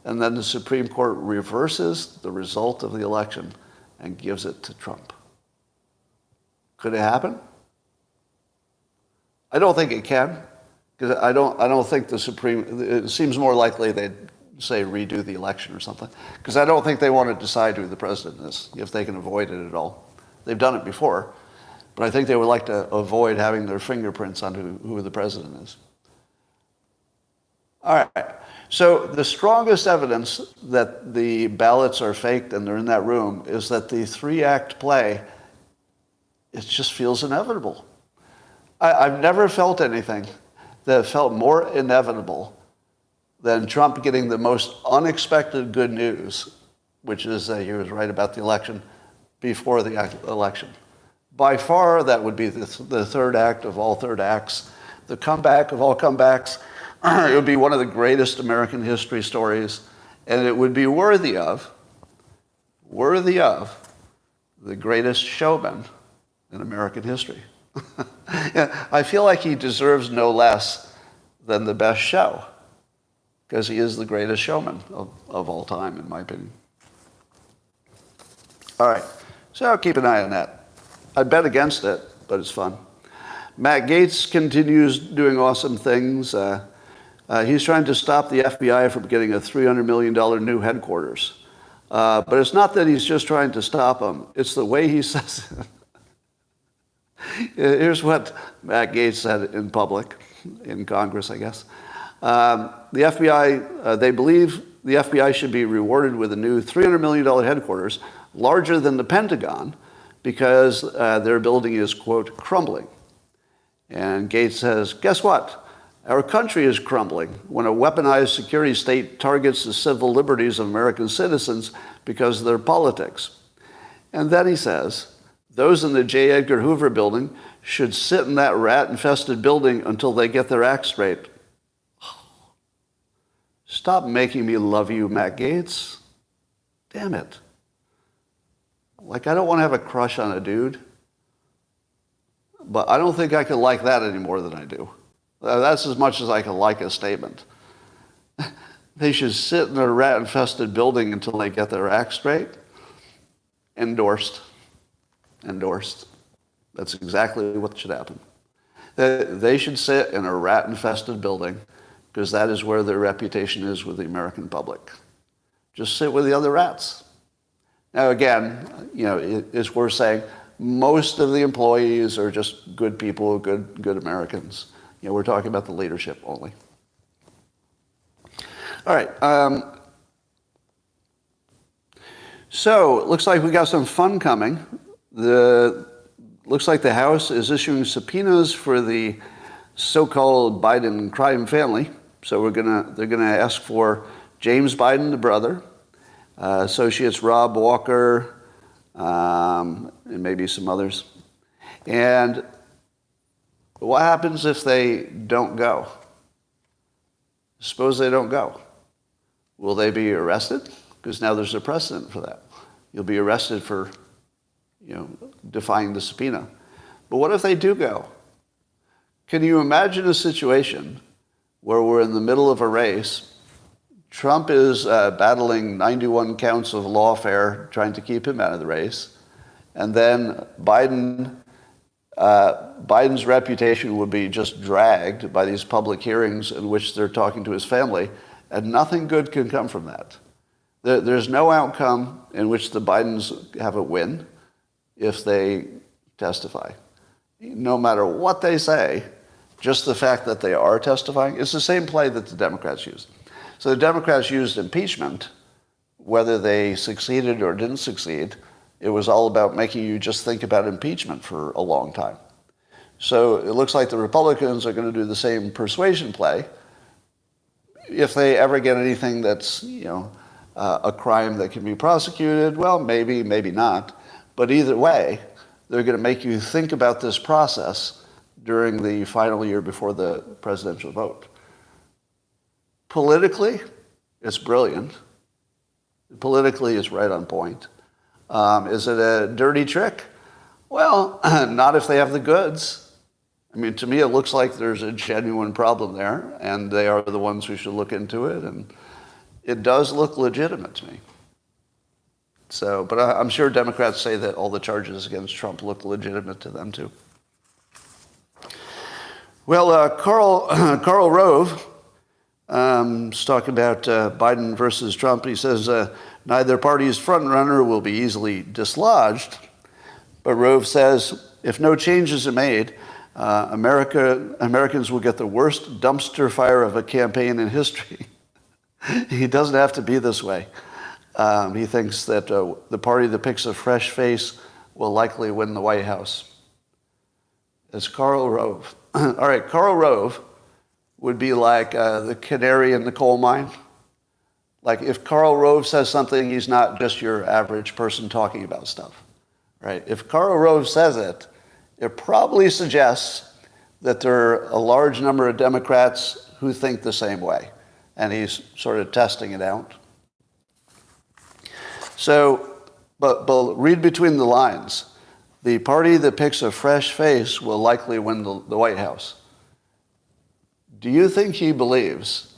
And then the Supreme Court reverses the result of the election and gives it to Trump. Could it happen? I don't think it can, because I don't think the Supreme, it seems more likely they'd say redo the election or something, because I don't think they want to decide who the president is, if they can avoid it at all. They've done it before, but I think they would like to avoid having their fingerprints on who the president is. All right, so the strongest evidence that the ballots are faked and they're in that room is that the three-act play, it just feels inevitable. I've never felt anything that felt more inevitable than Trump getting the most unexpected good news, which is that he was right about the election, before the election. By far, that would be the third act of all third acts, the comeback of all comebacks. It would be one of the greatest American history stories, and it would be worthy of the greatest showman in American history. Yeah, I feel like he deserves no less than the best show, because he is the greatest showman of all time, in my opinion. All right, so I'll keep an eye on that. I bet against it, but it's fun. Matt Gaetz continues doing awesome things. He's trying to stop the FBI from getting a $300 million new headquarters. But it's not that he's just trying to stop them. It's the way he says it. Here's what Matt Gaetz said in public, in Congress, I guess. The FBI, they believe the FBI should be rewarded with a new $300 million headquarters, larger than the Pentagon, because their building is, quote, crumbling. And Gaetz says, guess what? Our country is crumbling when a weaponized security state targets the civil liberties of American citizens because of their politics. And then he says, those in the J. Edgar Hoover building should sit in that rat-infested building until they get their act straight. Stop making me love you, Matt Gaetz. Damn it. Like, I don't want to have a crush on a dude, but I don't think I can like that any more than I do. That's as much as I can like a statement. They should sit in a rat-infested building until they get their act straight. Endorsed. Endorsed. That's exactly what should happen. They should sit in a rat-infested building because that is where their reputation is with the American public. Just sit with the other rats. Now, again, you know, it's worth saying most of the employees are just good people, good Americans. You know, we're talking about the leadership only. All right. So it looks like we got some fun coming. Looks like the House is issuing subpoenas for the so-called Biden crime family. So they're gonna ask for James Biden, the brother, associates Rob Walker, and maybe some others. And what happens if they don't go? Suppose they don't go. Will they be arrested? Because now there's a precedent for that. You'll be arrested for, defying the subpoena. But what if they do go? Can you imagine a situation where we're in the middle of a race? Trump is battling 91 counts of lawfare, trying to keep him out of the race. And then Biden's reputation would be just dragged by these public hearings in which they're talking to his family, and nothing good can come from that. There's no outcome in which the Bidens have a win if they testify. No matter what they say, just the fact that they are testifying, it's the same play that the Democrats used. So the Democrats used impeachment, whether they succeeded or didn't succeed. It was all about making you just think about impeachment for a long time. So it looks like the Republicans are going to do the same persuasion play. If they ever get anything that's, a crime that can be prosecuted, well, maybe, maybe not. But either way, they're going to make you think about this process during the final year before the presidential vote. Politically, it's brilliant. Politically, it's right on point. Is it a dirty trick? Well, not if they have the goods. I mean, to me, it looks like there's a genuine problem there, and they are the ones who should look into it, and it does look legitimate to me. So, but I'm sure Democrats say that all the charges against Trump look legitimate to them, too. Well, Karl Rove is talking about Biden versus Trump. He says neither party's frontrunner will be easily dislodged. But Rove says if no changes are made, Americans will get the worst dumpster fire of a campaign in history. He doesn't have to be this way. He thinks that the party that picks a fresh face will likely win the White House. It's Karl Rove. All right, Karl Rove would be like the canary in the coal mine. Like if Karl Rove says something, he's not just your average person talking about stuff, right? If Karl Rove says it, it probably suggests that there are a large number of Democrats who think the same way, and he's sort of testing it out. So, but read between the lines. The party that picks a fresh face will likely win the White House. Do you think he believes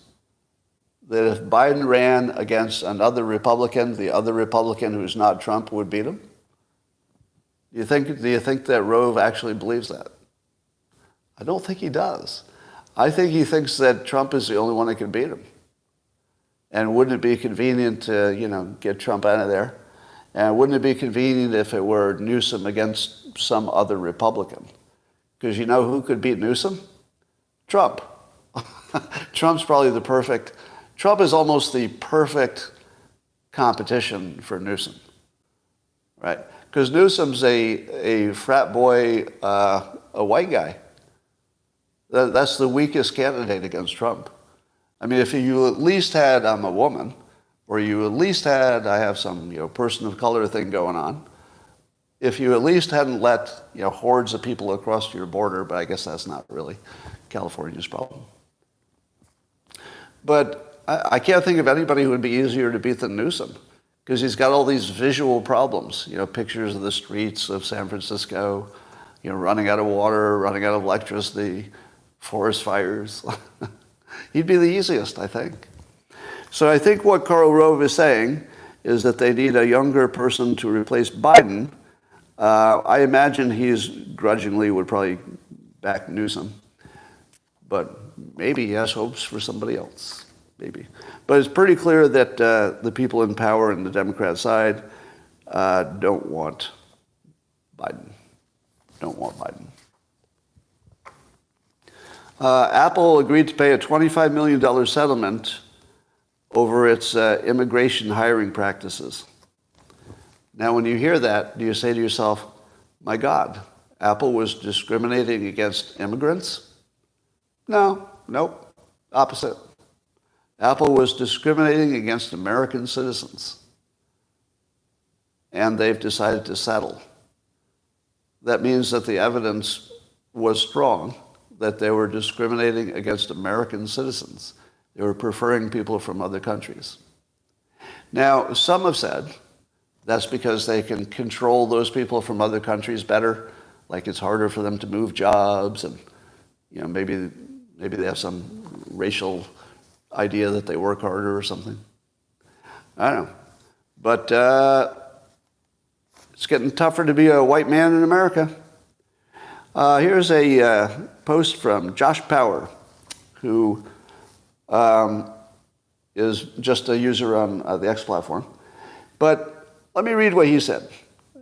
that if Biden ran against another Republican, the other Republican who's not Trump would beat him? Do you think that Rove actually believes that? I don't think he does. I think he thinks that Trump is the only one that can beat him. And wouldn't it be convenient to, get Trump out of there? And wouldn't it be convenient if it were Newsom against some other Republican? Because you know who could beat Newsom? Trump. Trump's probably Trump is almost the perfect competition for Newsom, right? Because Newsom's a frat boy, a white guy. That's the weakest candidate against Trump. I mean, if you at least had, I'm a woman, or you at least had, I have some, person of color thing going on, if you at least hadn't let, hordes of people across your border, but I guess that's not really California's problem. But I can't think of anybody who would be easier to beat than Newsom, because he's got all these visual problems, pictures of the streets of San Francisco, running out of water, running out of electricity, forest fires. He'd be the easiest, I think. So I think what Karl Rove is saying is that they need a younger person to replace Biden. I imagine he's grudgingly would probably back Newsom, but maybe he has hopes for somebody else, maybe. But it's pretty clear that the people in power on the Democrat side don't want Biden. Apple agreed to pay a $25 million settlement over its immigration hiring practices. Now, when you hear that, do you say to yourself, my God, Apple was discriminating against immigrants? Nope, opposite. Apple was discriminating against American citizens. And they've decided to settle. That means that the evidence was strong that they were discriminating against American citizens. They were preferring people from other countries. Now, some have said that's because they can control those people from other countries better like it's harder for them to move jobs, and maybe they have some racial idea that they work harder or something. I don't know. But it's getting tougher to be a white man in America. Here's a post from Josh Power, who is just a user on the X platform. But let me read what he said.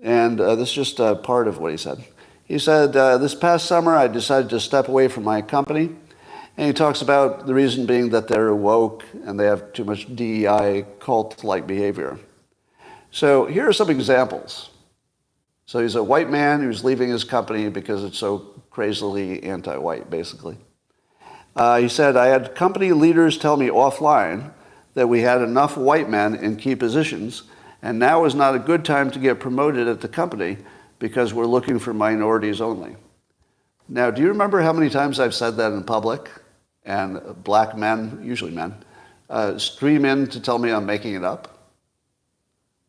And this is just a part of what he said. He said, this past summer I decided to step away from my company. And he talks about the reason being that they're woke and they have too much DEI cult-like behavior. So here are some examples. So he's a white man who's leaving his company because it's so crazily anti-white, basically. He said, I had company leaders tell me offline that we had enough white men in key positions, and now is not a good time to get promoted at the company because we're looking for minorities only. Now, do you remember how many times I've said that in public? And black men, usually men, stream in to tell me I'm making it up?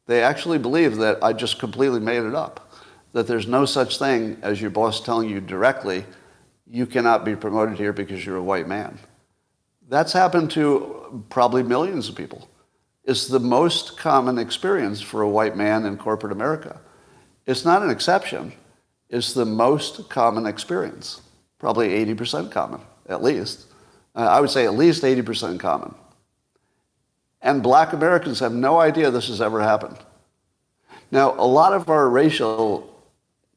They actually believe that I just completely made it up, that there's no such thing as your boss telling you directly, you cannot be promoted here because you're a white man. That's happened to probably millions of people. It's the most common experience for a white man in corporate America. It's not an exception. It's the most common experience, probably 80% common, at least. I would say at least 80% common. And black Americans have no idea this has ever happened. Now, a lot of our racial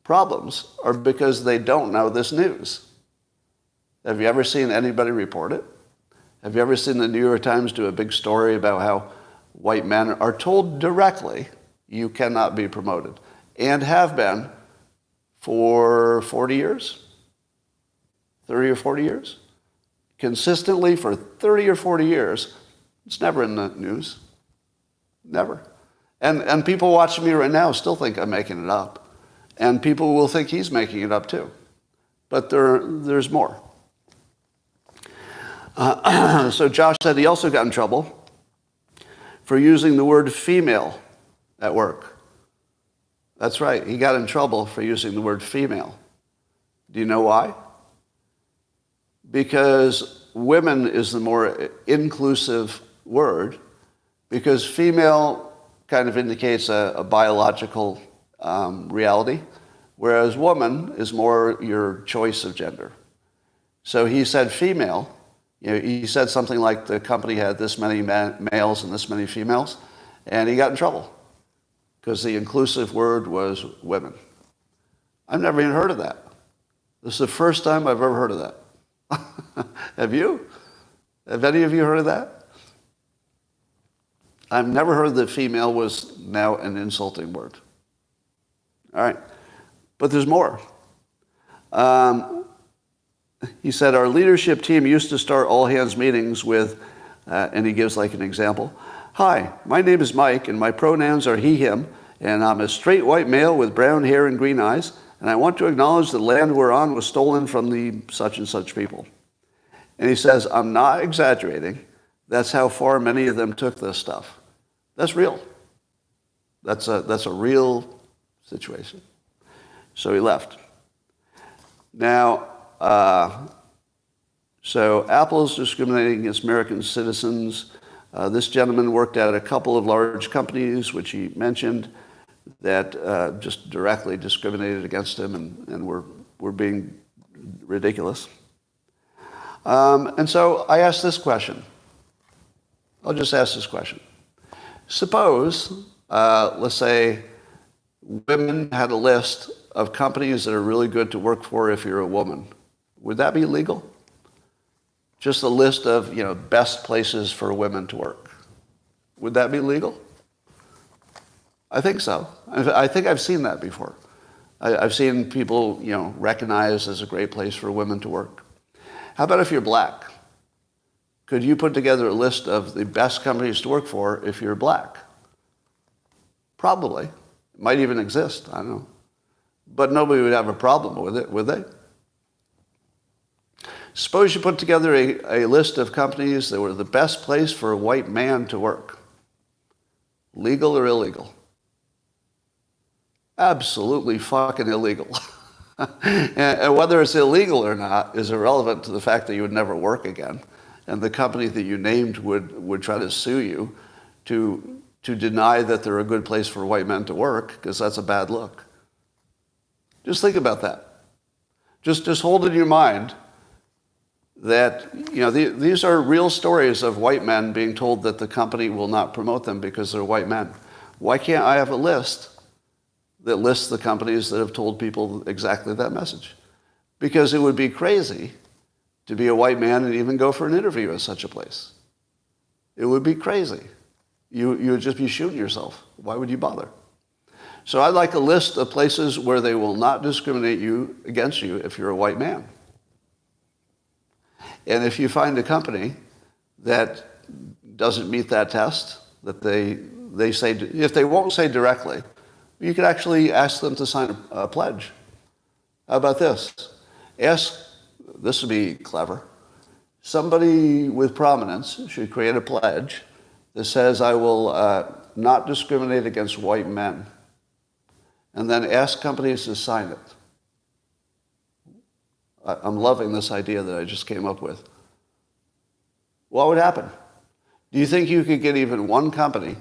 problems are because they don't know this news. Have you ever seen anybody report it? Have you ever seen the New York Times do a big story about how white men are told directly you cannot be promoted, and have been for 40 years? 30 or 40 years? Consistently for 30 or 40 years. It's never in the news. Never. And people watching me right now still think I'm making it up. And people will think he's making it up too. But there's more. So Josh said he also got in trouble for using the word female at work. That's right. He got in trouble for using the word female. Do you know why? Because women is the more inclusive word, because female kind of indicates a biological reality, whereas woman is more your choice of gender. So he said female. He said something like the company had this many males and this many females, and he got in trouble because the inclusive word was women. I've never even heard of that. This is the first time I've ever heard of that. Have you? Have any of you heard of that? I've never heard that female was now an insulting word. All right. But there's more. He said, our leadership team used to start all hands meetings with, and he gives like an example. Hi, my name is Mike, and my pronouns are he, him, and I'm a straight white male with brown hair and green eyes, and I want to acknowledge the land we're on was stolen from the such and such people. And he says, I'm not exaggerating. That's how far many of them took this stuff. That's real. That's a real situation. So he left. Now, so Apple is discriminating against American citizens. This gentleman worked at a couple of large companies, which he mentioned, that just directly discriminated against him and were being ridiculous. And so I asked this question. I'll just ask this question. Suppose, let's say, women had a list of companies that are really good to work for if you're a woman. Would that be legal? Just a list of, best places for women to work. Would that be legal? I think so. I think I've seen that before. I've seen people, recognized as a great place for women to work. How about if you're black? Could you put together a list of the best companies to work for if you're black? Probably. It might even exist. I don't know. But nobody would have a problem with it, would they? Suppose you put together a list of companies that were the best place for a white man to work. Legal or illegal? Absolutely fucking illegal. And whether it's illegal or not is irrelevant to the fact that you would never work again. And the company that you named would try to sue you to deny that they're a good place for white men to work, because that's a bad look. Just think about that. Just hold in your mind that these are real stories of white men being told that the company will not promote them because they're white men. Why can't I have a list that lists the companies that have told people exactly that message? Because it would be crazy to be a white man and even go for an interview at such a place. It would be crazy. You would just be shooting yourself. Why would you bother? So I'd like a list of places where they will not discriminate against you if you're a white man. And if you find a company that doesn't meet that test, that they say, if they won't say directly, you could actually ask them to sign a pledge. How about this? This would be clever. Somebody with prominence should create a pledge that says, I will not discriminate against white men. And then ask companies to sign it. I'm loving this idea that I just came up with. What would happen? Do you think you could get even one company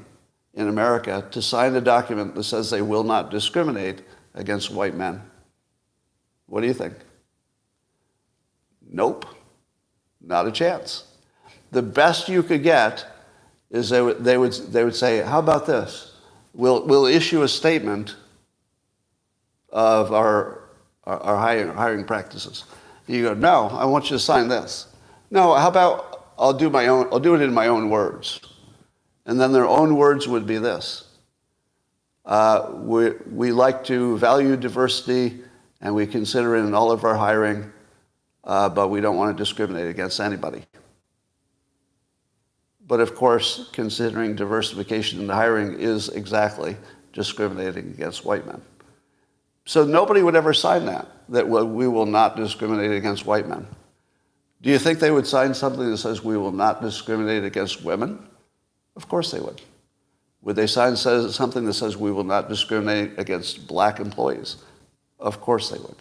in America to sign a document that says they will not discriminate against white men? What do you think? Nope. Not a chance. The best you could get is they would say, how about this? We'll issue a statement of our hiring practices. You go, no, I want you to sign this. No, how about I'll do it in my own words. And then their own words would be this. We like to value diversity, and we consider it in all of our hiring, but we don't want to discriminate against anybody. But of course, considering diversification in the hiring is exactly discriminating against white men. So nobody would ever sign that we will not discriminate against white men. Do you think they would sign something that says we will not discriminate against women? Of course they would. Would they sign something that says we will not discriminate against black employees? Of course they would.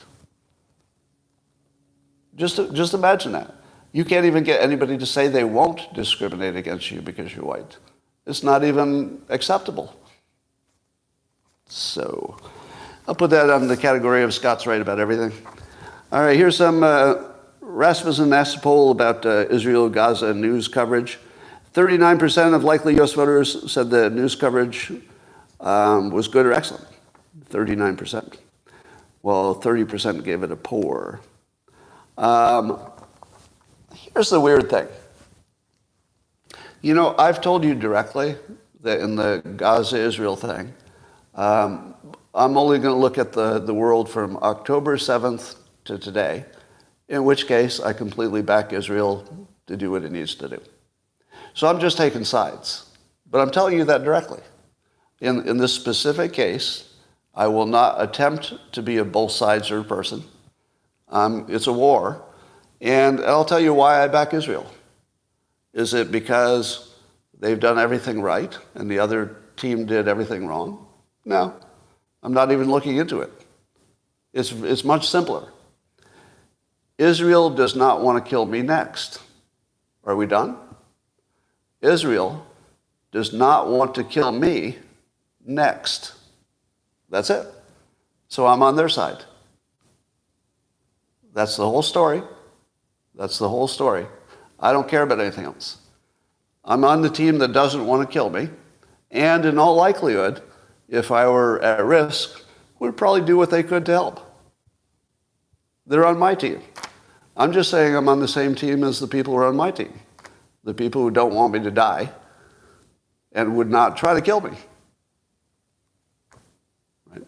Just imagine that. You can't even get anybody to say they won't discriminate against you because you're white. It's not even acceptable. So I'll put that on the category of Scott's right about everything. All right, here's some Rasmussen asked a poll about Israel-Gaza news coverage. 39% of likely U.S. voters said the news coverage was good or excellent. 39%. Well, 30% gave it a poor. Here's the weird thing. I've told you directly that in the Gaza-Israel thing, I'm only going to look at the world from October 7th to today, in which case I completely back Israel to do what it needs to do. So I'm just taking sides. But I'm telling you that directly. In this specific case, I will not attempt to be a both sides person. It's a war. And I'll tell you why I back Israel. Is it because they've done everything right and the other team did everything wrong? No. I'm not even looking into it. It's much simpler. Israel does not want to kill me next. Are we done? Israel does not want to kill me next. That's it. So I'm on their side. That's the whole story. That's the whole story. I don't care about anything else. I'm on the team that doesn't want to kill me, and in all likelihood, if I were at risk, would probably do what they could to help. They're on my team. I'm just saying I'm on the same team as the people who are on my team. The people who don't want me to die and would not try to kill me. Right?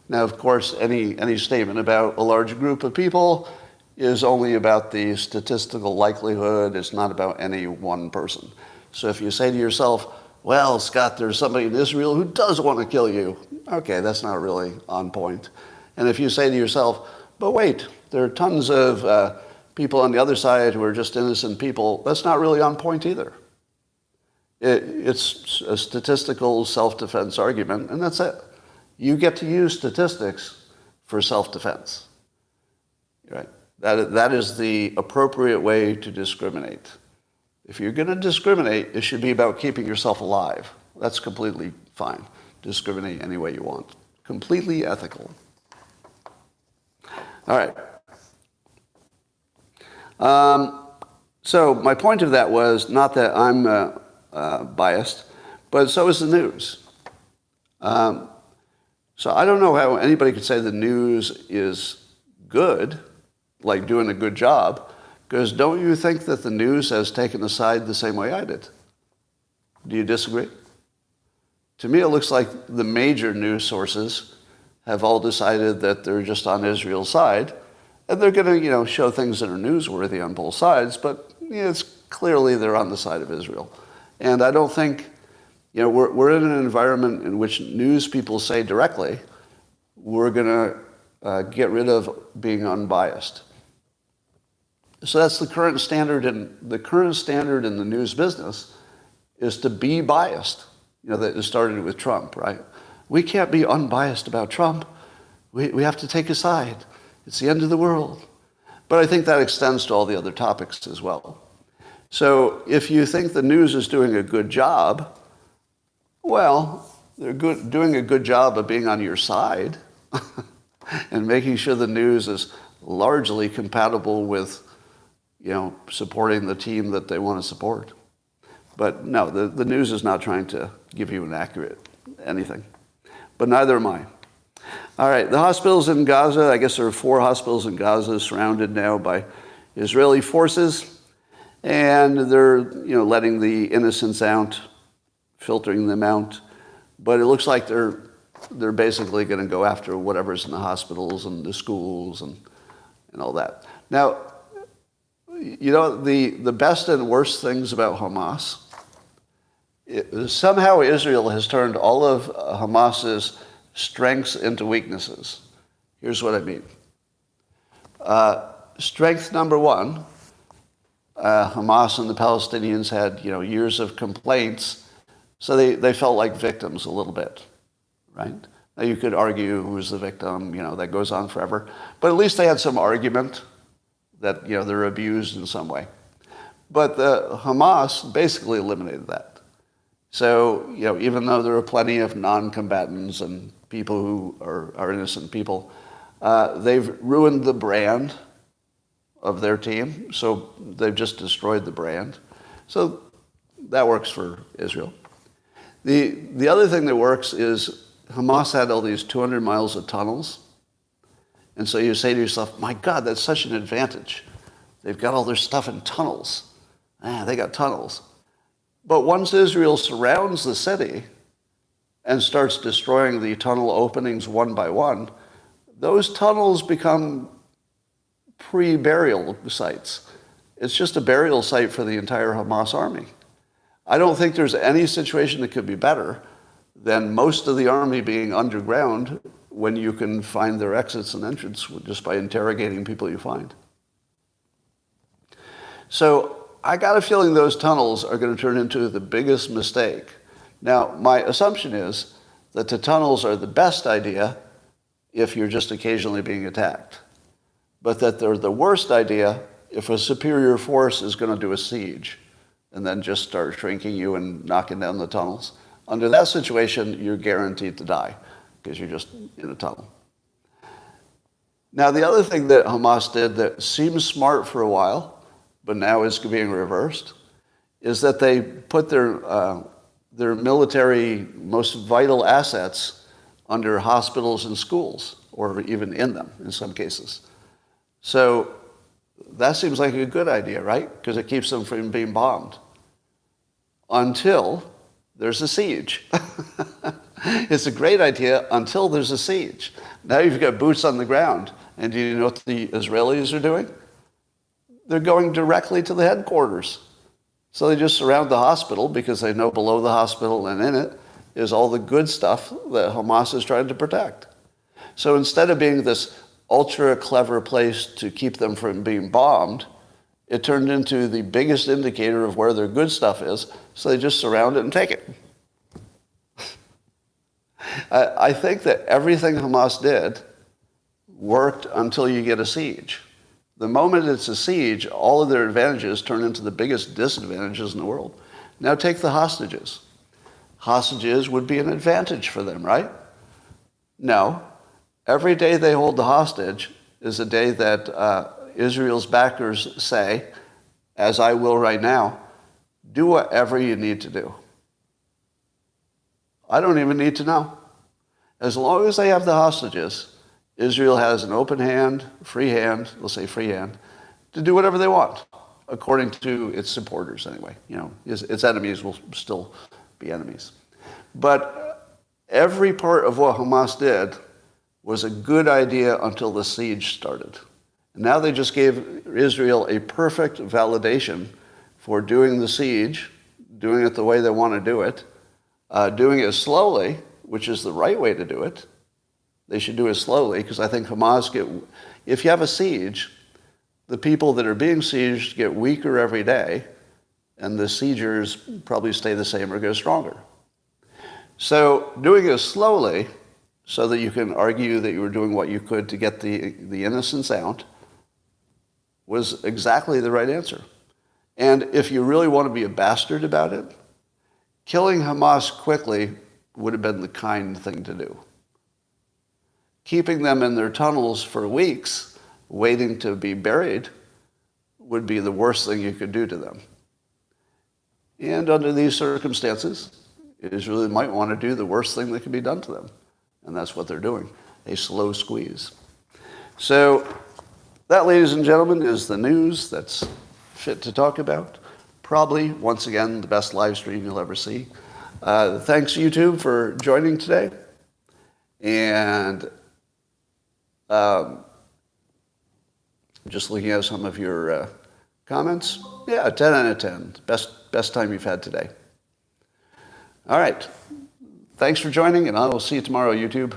Now, of course, any statement about a large group of people is only about the statistical likelihood. It's not about any one person. So if you say to yourself, well, Scott, there's somebody in Israel who does want to kill you. Okay, that's not really on point. And if you say to yourself, but wait, there are tons of people on the other side who are just innocent people, that's not really on point either. It's a statistical self-defense argument, and that's it. You get to use statistics for self-defense. right? That is the appropriate way to discriminate. If you're going to discriminate, it should be about keeping yourself alive. That's completely fine. Discriminate any way you want. Completely ethical. All right. So my point of that was not that I'm biased, but so is the news. So I don't know how anybody could say the news is good, like doing a good job, because don't you think that the news has taken a side the same way I did? Do you disagree? To me, it looks like the major news sources have all decided that they're just on Israel's side, and they're going to, show things that are newsworthy on both sides, but it's clearly they're on the side of Israel. And I don't think, we're in an environment in which news people say directly, we're going to get rid of being unbiased. So that's the current standard in the news business is to be biased. That started with Trump, right? We can't be unbiased about Trump. We have to take a side. It's the end of the world. But I think that extends to all the other topics as well. So if you think the news is doing a good job, well, they're doing a good job of being on your side and making sure the news is largely compatible with, supporting the team that they want to support. But no, the news is not trying to give you an accurate anything. But neither am I. All right, the hospitals in Gaza, I guess there are 4 hospitals in Gaza surrounded now by Israeli forces. And they're, letting the innocents out, filtering them out. But it looks like they're basically going to go after whatever's in the hospitals and the schools and all that. Now, the best and worst things about Hamas, somehow Israel has turned all of Hamas's strengths into weaknesses. Here's what I mean. Strength number 1, Hamas and the Palestinians had, years of complaints, so they felt like victims a little bit, right? Now you could argue who's the victim, that goes on forever, but at least they had some argument that, they're abused in some way. But the Hamas basically eliminated that. So, even though there are plenty of non-combatants and people who are innocent people, they've ruined the brand of their team, so they've just destroyed the brand. So that works for Israel. The other thing that works is Hamas had all these 200 miles of tunnels, and so you say to yourself, my God, that's such an advantage. They've got all their stuff in tunnels. They got tunnels. But once Israel surrounds the city and starts destroying the tunnel openings one by one, those tunnels become pre-burial sites. It's just a burial site for the entire Hamas army. I don't think there's any situation that could be better than most of the army being underground when you can find their exits and entrance just by interrogating people you find. So I got a feeling those tunnels are going to turn into the biggest mistake. Now, my assumption is that the tunnels are the best idea if you're just occasionally being attacked, but that they're the worst idea if a superior force is going to do a siege and then just start shrinking you and knocking down the tunnels. Under that situation, you're guaranteed to die because you're just in a tunnel. Now, the other thing that Hamas did that seemed smart for a while, but now is being reversed, is that they put their military most vital assets under hospitals and schools, or even in them in some cases. So that seems like a good idea, right? Because it keeps them from being bombed. Until there's a siege. It's a great idea until there's a siege. Now you've got boots on the ground. And do you know what the Israelis are doing? They're going directly to the headquarters. So they just surround the hospital because they know below the hospital and in it is all the good stuff that Hamas is trying to protect. So instead of being this ultra clever place to keep them from being bombed, it turned into the biggest indicator of where their good stuff is, so they just surround it and take it. I think that everything Hamas did worked until you get a siege. The moment it's a siege, all of their advantages turn into the biggest disadvantages in the world. Now take the hostages. Hostages would be an advantage for them, right? No. Every day they hold the hostage is a day that Israel's backers say, as I will right now, do whatever you need to do. I don't even need to know. As long as they have the hostages, Israel has an open hand, free hand, we'll say free hand, to do whatever they want, according to its supporters anyway. You know, its enemies will still be enemies. But every part of what Hamas did was a good idea until the siege started. And now they just gave Israel a perfect validation for doing the siege, doing it the way they want to do it, doing it slowly, which is the right way to do it. They should do it slowly, because I think Hamas if you have a siege, the people that are being sieged get weaker every day, and the siegers probably stay the same or go stronger. So doing it slowly, so that you can argue that you were doing what you could to get the innocents out, was exactly the right answer. And if you really want to be a bastard about it, killing Hamas quickly would have been the kind thing to do. Keeping them in their tunnels for weeks, waiting to be buried, would be the worst thing you could do to them. And under these circumstances, Israel might want to do the worst thing that can be done to them. And that's what they're doing, a slow squeeze. So that, ladies and gentlemen, is the news that's fit to talk about. Probably, once again, the best live stream you'll ever see. Thanks, YouTube, for joining today. And just looking at some of your comments. Yeah, 10 out of 10. Best time you've had today. All right. Thanks for joining, and I will see you tomorrow, YouTube.